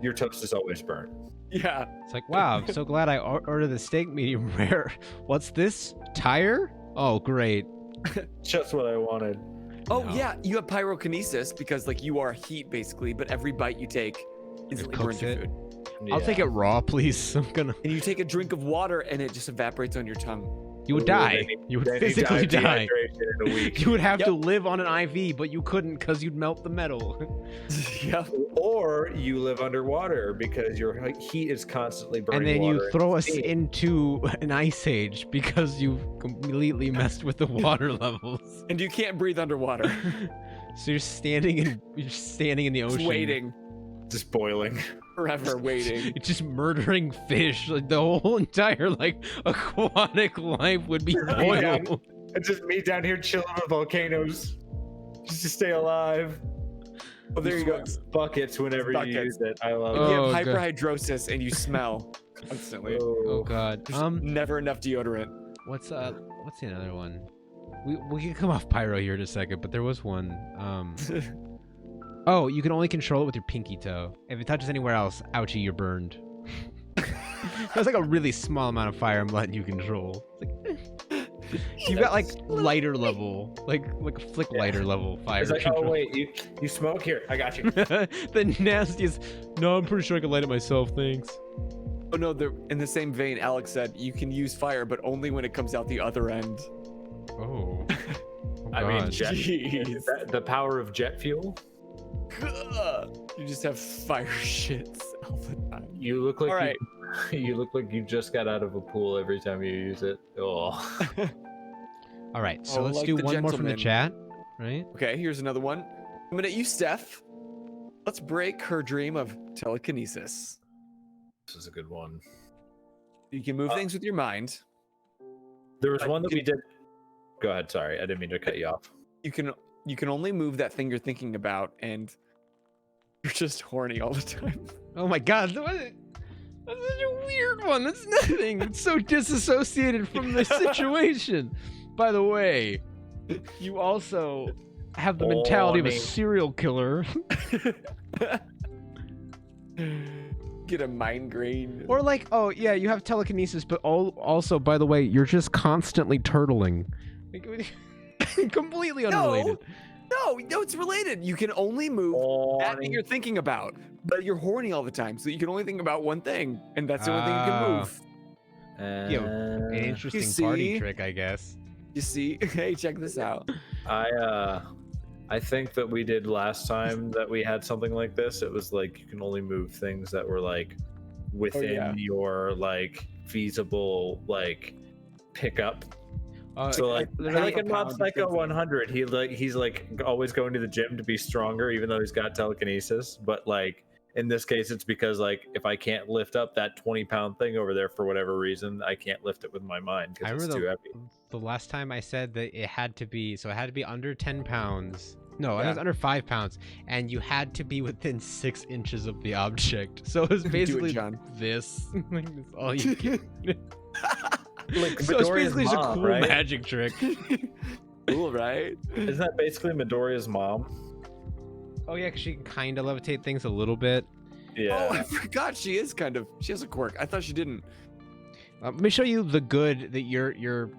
Your toast is always burnt. Yeah. It's like, wow, I'm so glad I ordered the steak medium rare. What's this? Tire? Oh, great. Just what I wanted. Oh No. yeah, you have pyrokinesis because like you are heat basically, but every bite you take instantly burns cooks your it. food. I'll take it raw, please. I'm gonna. And you take a drink of water and it just evaporates on your tongue. You would Ooh, die. then You would then physically die. dehydration in a week. You would have to Yep. live on an IV, but you couldn't because you'd melt the metal. Yeah. Or you live underwater because your heat is constantly burning And then water you and throw us steam. into an ice age because you've completely messed with the water levels. And you can't breathe underwater. So you're standing in the ocean. Just waiting. just boiling. Forever waiting. It's just murdering fish. Like the whole entire like aquatic life would be Yeah. boiled. It's just me down here chilling with volcanoes, just to stay alive. Oh, there you go. Buckets whenever you Buckets. use it. I love You it. Oh, have God. hyperhidrosis and you smell constantly. Oh god. There's never enough deodorant. What's the other one? We can come off pyro here in a second, but there was one. Oh, you can only control it with your pinky toe. If it touches anywhere else, ouchie, you're burned. That's like a really small amount of fire I'm letting you control. You've got like lighter level, like a flick lighter level fire. It's like, oh control. wait, you smoke here? I got you. The nastiest. No, I'm pretty sure I can light it myself. Thanks. Oh no, in the same vein, Alex said you can use fire, but only when it comes out the other end. Oh. I mean, God. jet, Jeez. the power of jet fuel. You just have fire shits all the time. You look like All right. you look like you just got out of a pool every time you use it. Oh. All right, so Oh, let's like do the one more from the gentleman. chat, right? Okay, here's another one. Coming at you, Steph. Let's break her dream of telekinesis. This is a good one. You can move things with your mind. There was one that we did. Go ahead. Sorry, I didn't mean to cut you off. You can only move that thing you're thinking about, and you're just horny all the time. Oh my god, that's such a weird one. That's nothing. It's so disassociated from the situation. By the way, you also have the mentality of a Horny. serial killer. Get a migraine. Or like, oh yeah, you have telekinesis, but also, by the way, you're just constantly turtling. Like, completely unrelated. No, it's related. You can only move that thing you're thinking about, but you're horny all the time, so you can only think about one thing, and that's the only thing you can move. An interesting see? party trick, I guess. You see? Hey, check this out. I think that we did last time that we had something like this. It was like you can only move things that were like within yeah. your like feasible like pickup. So like literally in a Mob pound Psycho of 100, he's like always going to the gym to be stronger, even though he's got telekinesis. But like in this case, it's because like if I can't lift up that 20-pound thing over there for whatever reason, I can't lift it with my mind I because it's remember too heavy. the last time I said that it had to be under 10 pounds. No, it Yeah. was under 5 pounds, and you had to be within 6 inches of the object. So it was basically John. this. Like, that's all you get. Like So it's Midoriya's basically just a mom, cool right? magic trick. Cool, right? Isn't that basically Midoriya's mom? Oh yeah, 'cause she can kind of levitate things a little bit. Yeah. Oh, I forgot she has a quirk. I thought she didn't. Let me show you the good that your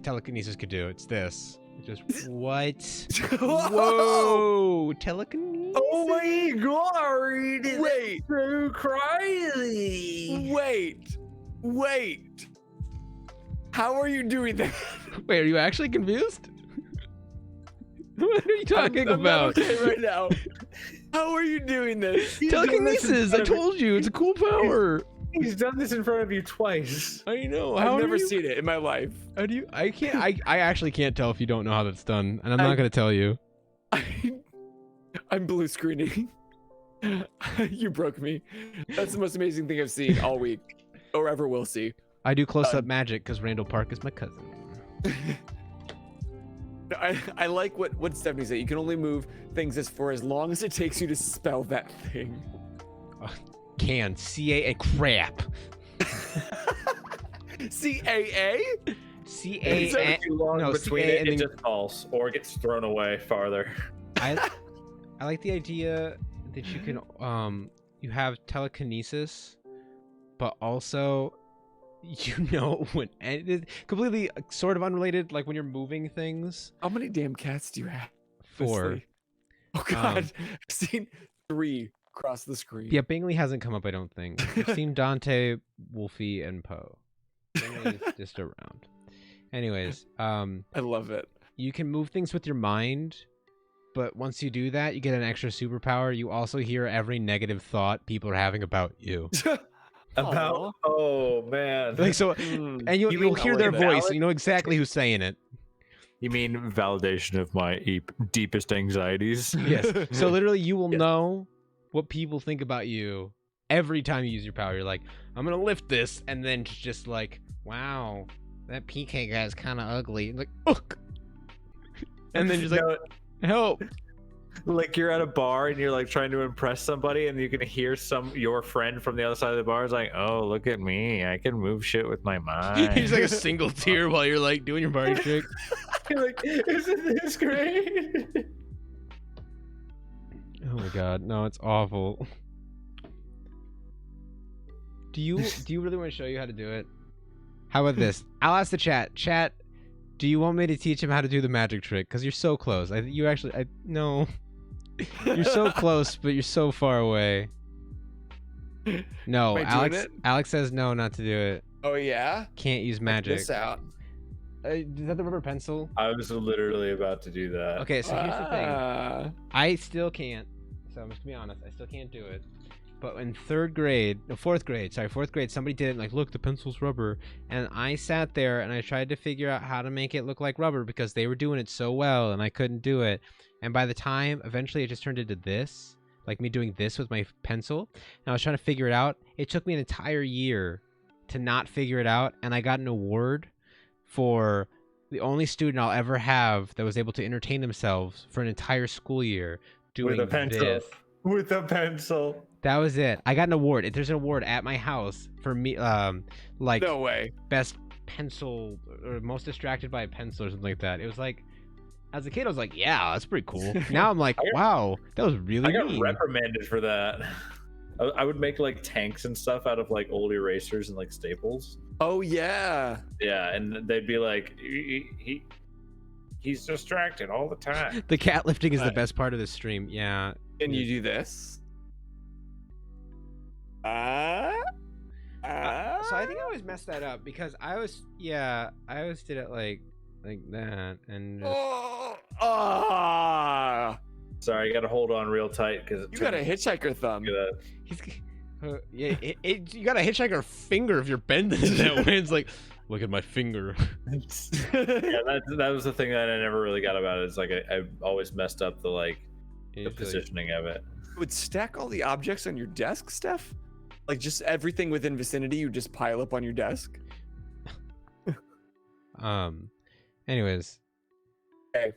telekinesis could do. It's this. Just what? Whoa! Telekinesis. Oh my god! Wait, So crazy! wait. How are you doing that? Wait, are you actually confused? What are you talking I'm about? not okay right now. How are you doing this? Telekinesis! I told you, it's a cool power. He's done this in front of you twice. I know. I've never seen it in my life. How do you? I can't. I actually can't tell if you don't know how that's done, and I'm not gonna tell you. I'm blue screening. You broke me. That's the most amazing thing I've seen all week, or ever will see. I do close-up magic because Randall Park is my cousin. I like what Stephanie said. You can only move things for as long as it takes you to spell that thing. Can CAA crap. CAA? CAA. Too long No, between CA it, and it then- just falls or it gets thrown away farther. I like the idea that you can you have telekinesis, but also when and it is completely sort of unrelated, like when you're moving things. How many damn cats do you have? 4. Honestly. Oh God, I've seen 3 across the screen. Yeah, Bingley hasn't come up, I don't think. I've seen Dante, Wolfie, and Poe. Bingley's just around. Anyways, I love it. you can move things with your mind, but once you do that, you get an extra superpower. You also hear every negative thought people are having about you. About oh man. Like so, and you'll mean hear their like voice. valid- You know exactly who's saying it. You mean validation of my deepest anxieties? Yes. So literally, you will Yes. know what people think about you every time you use your power. You're like, I'm gonna lift this, and then just like, wow, that PK guy's kind of ugly. Like, ugh. And then just like, No, help. like you're at a bar and you're like trying to impress somebody, and you can hear your friend from the other side of the bar is like, "Oh, look at me! I can move shit with my mind." He's like a single tear while you're like doing your party trick. You're like, "Isn't this great?" Oh my god, no, it's awful. Do you really want to show you how to do it? How about this? I'll ask the chat. Chat, do you want me to teach him how to do the magic trick? Because you're so close. No. You're so close, but you're so far away. No, Am I doing Alex. it? Alex says no, not to do it. Oh yeah. Can't use Check magic. this out. Is that the rubber pencil? I was literally about to do that. Okay, so here's the thing. Ah. I still can't. So I'm just gonna be honest. I still can't do it. But in fourth grade, somebody did it. Like, look, the pencil's rubber. And I sat there and I tried to figure out how to make it look like rubber because they were doing it so well and I couldn't do it. And by the time, eventually, it just turned into this, like me doing this with my pencil. And I was trying to figure it out. It took me an entire year to not figure it out, and I got an award for the only student I'll ever have that was able to entertain themselves for an entire school year doing With a pencil. this. With a pencil. That was it. I got an award. There's an award at my house for me, like No way. best pencil or most distracted by a pencil or something like that. It was like, as a kid, I was like, yeah, that's pretty cool. Now I'm like, wow, that was really I got neat. reprimanded for that. I would make like tanks and stuff out of like old erasers and like staples. Oh yeah. Yeah, and they'd be like, he's distracted all the time. The cat lifting is the best part of this stream. Yeah. Can you do this? So I think I always messed that up because I always did it like that and just... Sorry, I got to hold on real tight because You got a hitchhiker thumb. you got a hitchhiker finger if you're bending it that way. It's like, look at my finger. Yeah, that was the thing that I never really got about it. It's like I always messed up the positioning of it. You would stack all the objects on your desk, Steph? Like just everything within vicinity you just pile up on your desk? Anyways. Okay.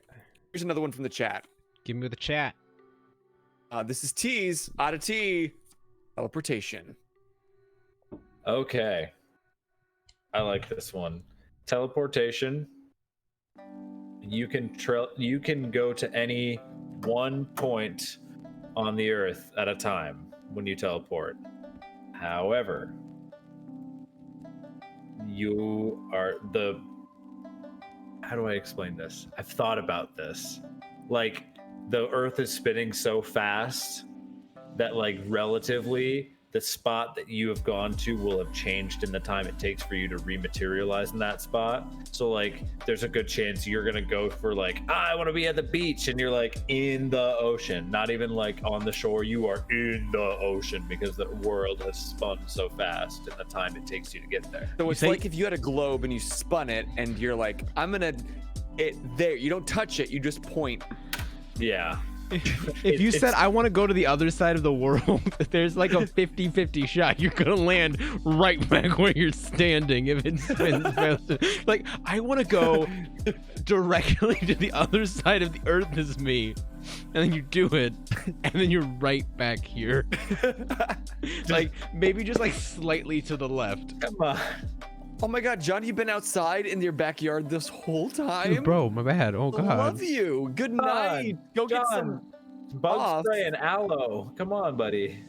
Here's another one from the chat. Give me the chat. This is T's out of T. Teleportation. Okay. I like this one. Teleportation. You can go to any one point on the earth at a time when you teleport. However, how do I explain this? I've thought about this. Like, the earth is spinning so fast that like relatively the spot that you have gone to will have changed in the time it takes for you to rematerialize in that spot. So like there's a good chance you're gonna go for like, I want to be at the beach, and you're like in the ocean, not even like on the shore. You are in the ocean because the world has spun so fast in the time it takes you to get there. So it's like if you had a globe and you spun it and you're like, I'm gonna it there. You don't touch it, you just point. Yeah. If you said I want to go to the other side of the world, there's like a 50-50 shot you're gonna land right back where you're standing if it spins faster. Like, I want to go directly to the other side of the earth as me, and then you do it, and then you're right back here. Like, maybe just like slightly to the left. Come on. Oh my god, John, you've been outside in your backyard this whole time? Bro, my bad. Oh god. I love you. Good night. Go get some bug off. spray and aloe. Come on, buddy.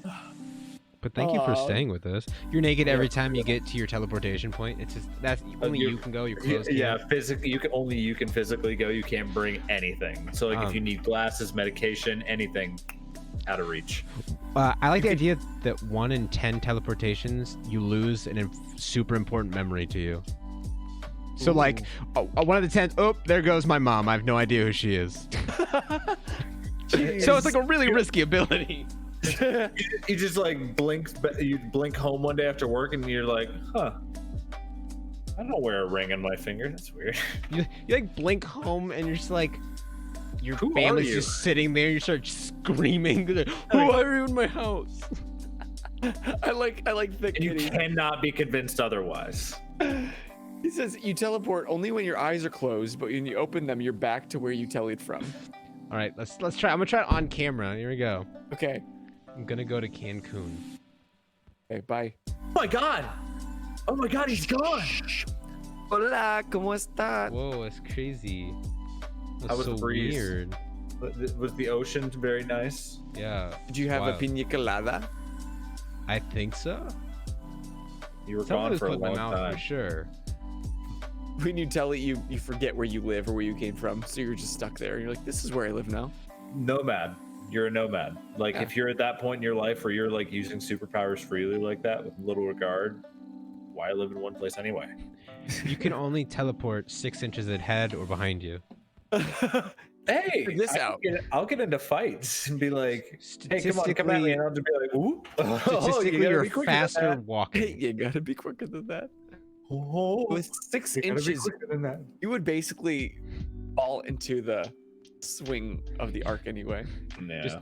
But thank you for Aw. staying with us. You're naked every Yeah. time you get to your teleportation point. It's just that's only you can go. Your clothes Yeah, can't. physically, you can physically go. You can't bring anything. So like, if you need glasses, medication, anything, out of reach. I like the idea that 1 in 10 teleportations you lose an super important memory to you. So like, oh, 1 of the 10. Oh, there goes my mom. I have no idea who she is. So it's like a really risky ability. You just like you blink home one day after work, and you're like, huh. I don't wear a ring on my finger. That's weird. You like blink home and you're just like, your Who are family's you? just sitting there. You start screaming, like, "Who are you in my house?" I like the And you kitty. cannot be convinced otherwise. He says you teleport only when your eyes are closed, but when you open them, you're back to where you teleported from. All right, let's try. I'm gonna try it on camera. Here we go. Okay. I'm gonna go to Cancun. Okay. Bye. Oh my god! Oh my god, he's gone! Hola, ¿cómo estás? Whoa, that's crazy. That That's was so a breeze. weird. Was the ocean very nice? Yeah. Did you have Wow. a piña colada? I think so. You were Someone gone was for a put in my long mouth time. for sure. When you tell it, you forget where you live or where you came from, so you're just stuck there. You're like, this is where I live now. Nomad. You're a nomad. Like, Yeah. if you're at that point in your life where you're like using superpowers freely like that with little regard, why live in one place anyway? You can only teleport 6 inches ahead or behind you. Hey, Check this out. I'll get into fights and be like, hey, come at me, Statistically, and I'll just be like, ooh. statistically gotta you're be quicker than faster that. walking. You gotta be quicker than that. Oh, With 6 you gotta be inches, quicker than that. you would basically fall into the swing of the arc anyway. Yeah. Just,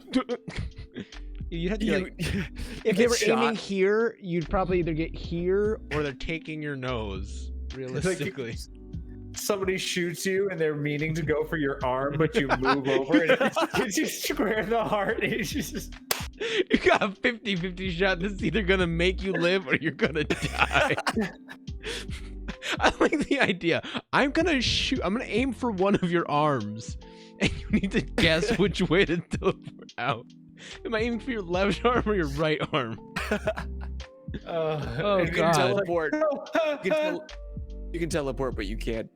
you'd have to be You, like, you if they get were aiming shot. here, you'd probably either get here or they're taking your nose. Realistically. Somebody shoots you and they're meaning to go for your arm, but you move over and it hits you square in the heart. And it's just You got a 50-50 shot. This is either gonna make you live or you're gonna die. I like the idea. I'm gonna aim for one of your arms, and you need to guess which way to teleport out. Am I aiming for your left arm or your right arm? Oh, and you God. can teleport. You can teleport, but you can't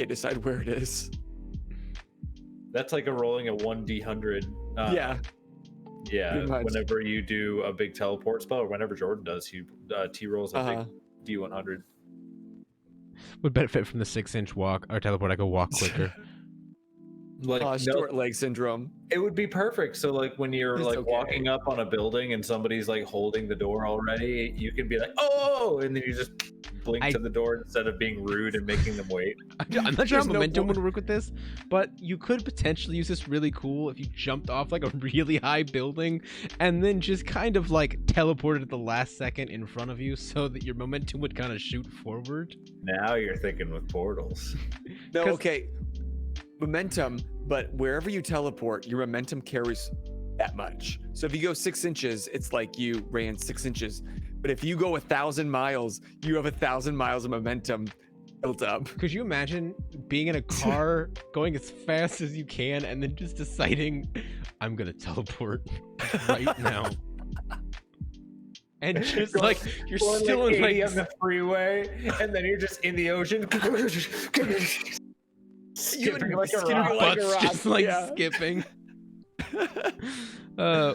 decide where it is. That's like a rolling a 1d100. Yeah. Yeah. pretty much. Whenever you do a big teleport spell, or whenever Jordan does, he T rolls a Uh-huh. big D100. Would benefit from the 6-inch walk or teleport. I could walk quicker. Like no, Short leg syndrome. it would be perfect. So like when you're It's like okay. walking up on a building and somebody's like holding the door already, you can be like, oh, and then you just blink I- to the door instead of being rude and making them wait. I'm not sure how There's no momentum point. would work with this, but you could potentially use this really cool if you jumped off like a really high building and then just kind of like teleported at the last second in front of you so that your momentum would kind of shoot forward. Now you're thinking with portals. No, 'Cause- okay. Momentum, but wherever you teleport, your momentum carries that much. So if you go 6 inches, it's like you ran 6 inches. But if you go 1,000 miles, you have 1,000 miles of momentum built up. Could you imagine being in a car going as fast as you can and then just deciding, I'm gonna teleport right now? And just like you're Going still like in 80 like on the freeway, and then you're just in the ocean. Skipping like a skipping rock. like a butts rock, just like yeah. skipping.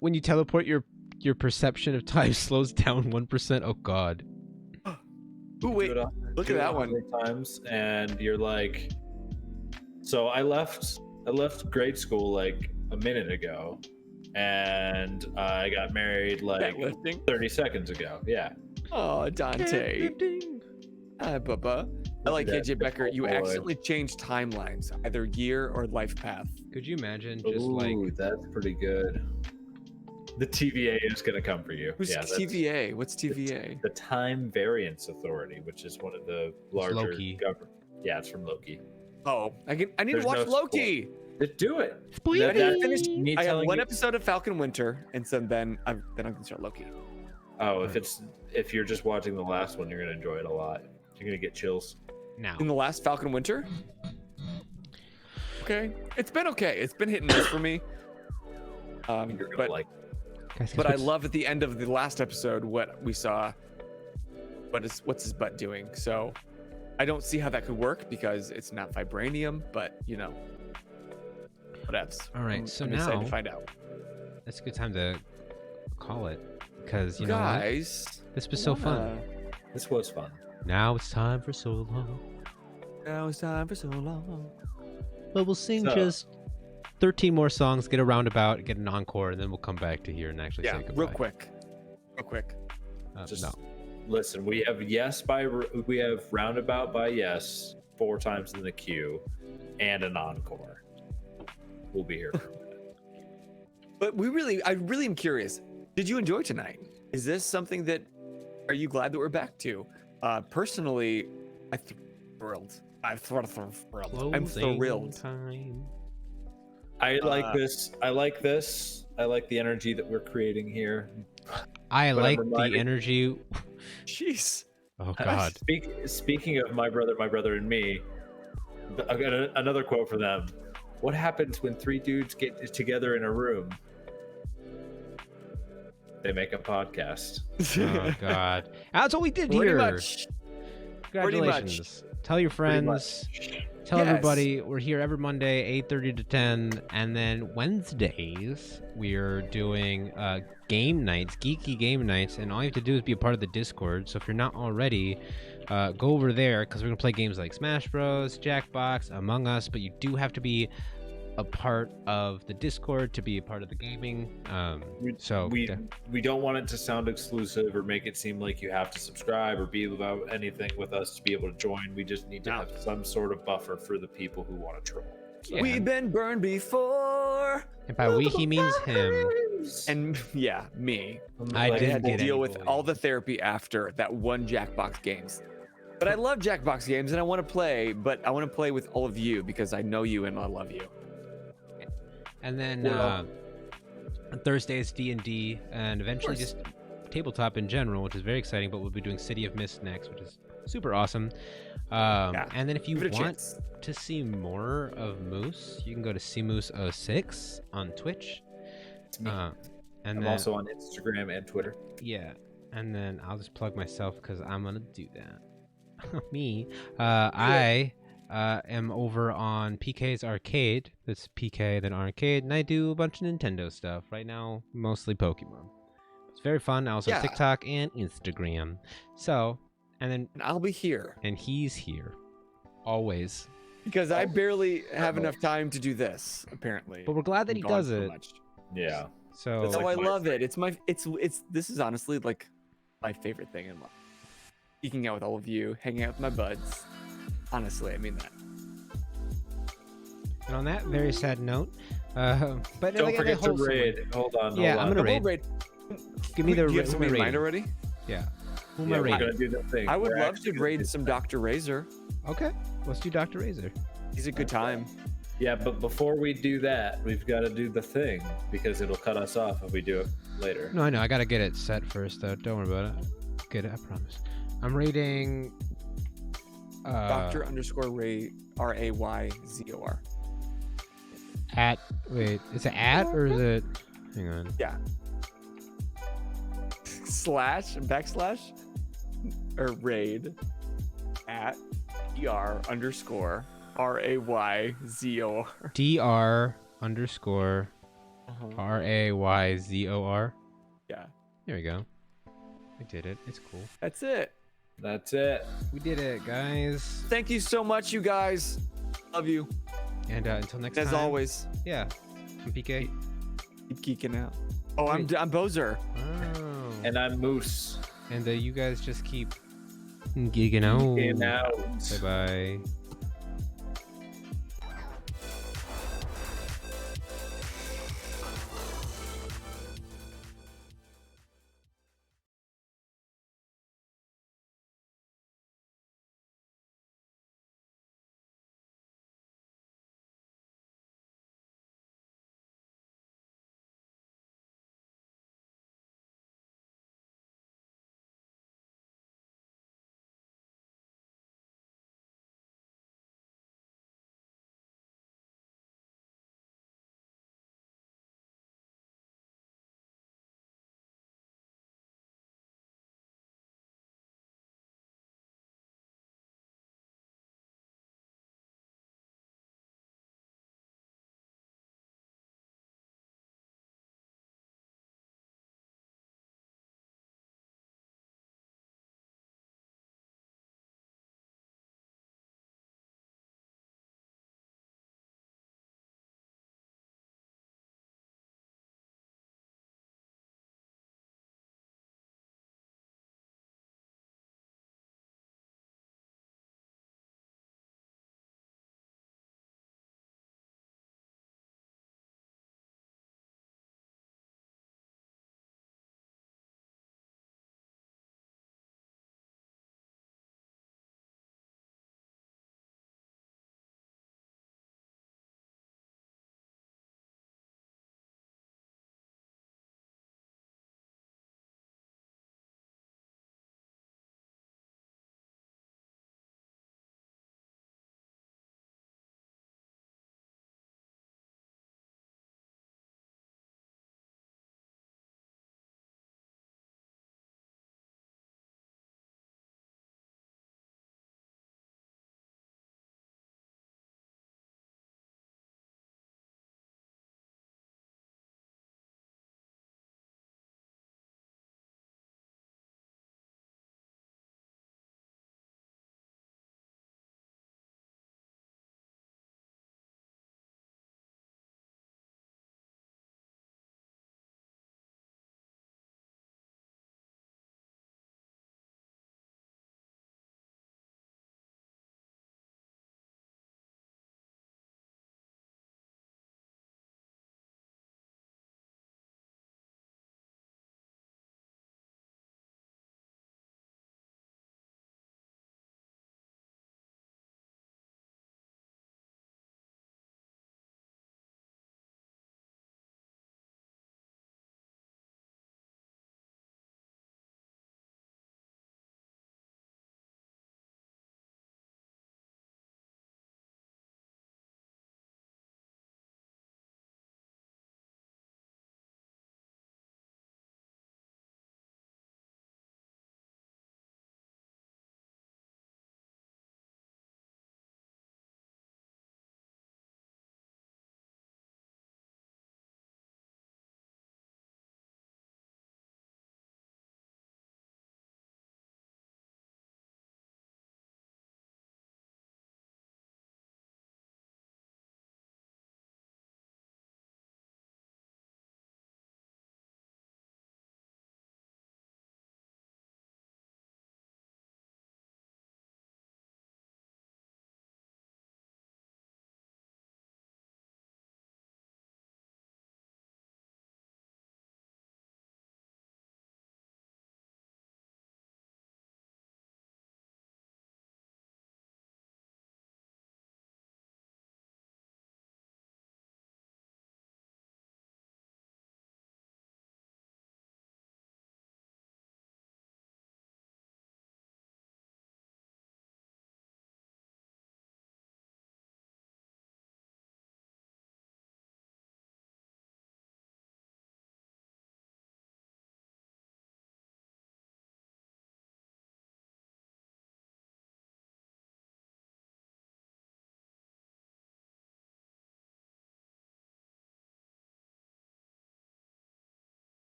When you teleport, your perception of time slows down 1%. Oh God. Ooh, wait. Do it look do at it that one. 100 times, and you're like, so I left grade school like a minute ago, and I got married like Lifting. 30 seconds ago. Yeah. Oh, Dante. Hi, Bubba. I like Yeah, AJ Becker. You boy. accidentally changed timelines, either year or life path. Could you imagine just Ooh, like that's pretty good. The TVA is gonna come for you. Who's yeah, that's TVA? What's TVA? the Time Variance Authority, which is one of the larger Loki. government. Yeah, it's from Loki. Oh, I need There's to watch no Loki. Just do it. Spoiler. That finished me I have telling one you- episode of Falcon Winter, and so then I'm gonna start Loki. Oh, if you're just watching the last one, you're gonna enjoy it a lot. You're gonna get chills. now? In the last Falcon Winter. Okay, it's been okay. It's been hit and miss for me. You're gonna But like. Guys, But I love at the end of the last episode what we saw. What's his butt doing? So I don't see how that could work because it's not vibranium, but whatevs. All right, so I'm excited now to find out. It's a good time to call it because you Guys, know what? This was so fun. This was fun. Now it's time for so long. Now it's time for so long. But we'll sing just 13 more songs, get a roundabout, get an encore, and then we'll come back to here and actually say goodbye. Real quick. Just no. listen. We have roundabout by yes 4 times in the queue, and an encore. We'll be here. But I really am curious. Did you enjoy tonight? Is this something that? Are you glad that we're back to? Personally, I'm thrilled. I'm thrilled. Time. I like this. I like this. I like the energy that we're creating here. I like the energy. Jeez. Oh God. Speaking of my brother and me, I got another quote for them. What happens when 3 dudes get together in a room? They make a podcast. Oh God. That's what we did Pretty here. much. Congratulations. Tell your friends. Tell everybody we're here every Monday, 8:30 to 10, and then Wednesdays we're doing game nights, geeky game nights, and all you have to do is be a part of the Discord. So if you're not already, go over there because we're gonna play games like Smash Bros, Jackbox, Among Us, but you do have to be a part of the Discord to be a part of the gaming. We don't want it to sound exclusive or make it seem like you have to subscribe or be about anything with us to be able to join. We just need to have some sort of buffer for the people who want to troll. So. Yeah. We've been burned before. And by we he means him. And me. I had didn't to get deal any with bullying. all the therapy after that one Jackbox games. But I love Jackbox games and I want to play, but I want to play with all of you because I know you and I love you. And then Thursday is D&D, and eventually just tabletop in general, which is very exciting. But we'll be doing City of Mist next, which is super awesome. And then if you want to see more of Moose, you can go to cmoose06 on Twitch. And I'm also on Instagram and Twitter. Yeah, and then I'll just plug myself because I'm gonna do that. Me, I am over on PK's Arcade. That's PK then Arcade, and I do a bunch of Nintendo stuff right now, mostly Pokemon. It's very fun. I also have TikTok and Instagram. So, and I'll be here, and he's here, always. Because I barely have enough time to do this, apparently. But we're glad that he does it. Yeah. So. Oh, I love it. This is honestly like my favorite thing in life. Geeking out with all of you, hanging out with my buds. Honestly, I mean that. And on that very sad note, but don't forget to raid. Hold on. Yeah, I'm gonna raid. Give me the. Do you have somebody in mind already? Yeah. Who am Yeah, I we're raiding? gonna do the thing. I would We're love actually to gonna raid do some that. Dr. Razor. Okay, let's do Dr. Razor. He's a good time. Yeah, but before we do that, we've got to do the thing because it'll cut us off if we do it later. No, I know. I gotta get it set first, though. Don't worry about it. Get it. I promise. I'm raiding. Dr. _Ray RAYZOR. At wait, is it at or is it? Hang on. Yeah. // or raid at DR _RAYZOR. DR _ RAYZOR. Yeah. There we go. I did it. It's cool. That's it. That's it. We did it, guys. Thank you so much, you guys. Love you. And until next time. As always. Yeah. I'm PK. Keep geeking out. Oh, I'm Bozer. Oh. And I'm Moose. And you guys just keep geeking out. Geeking out. Bye bye.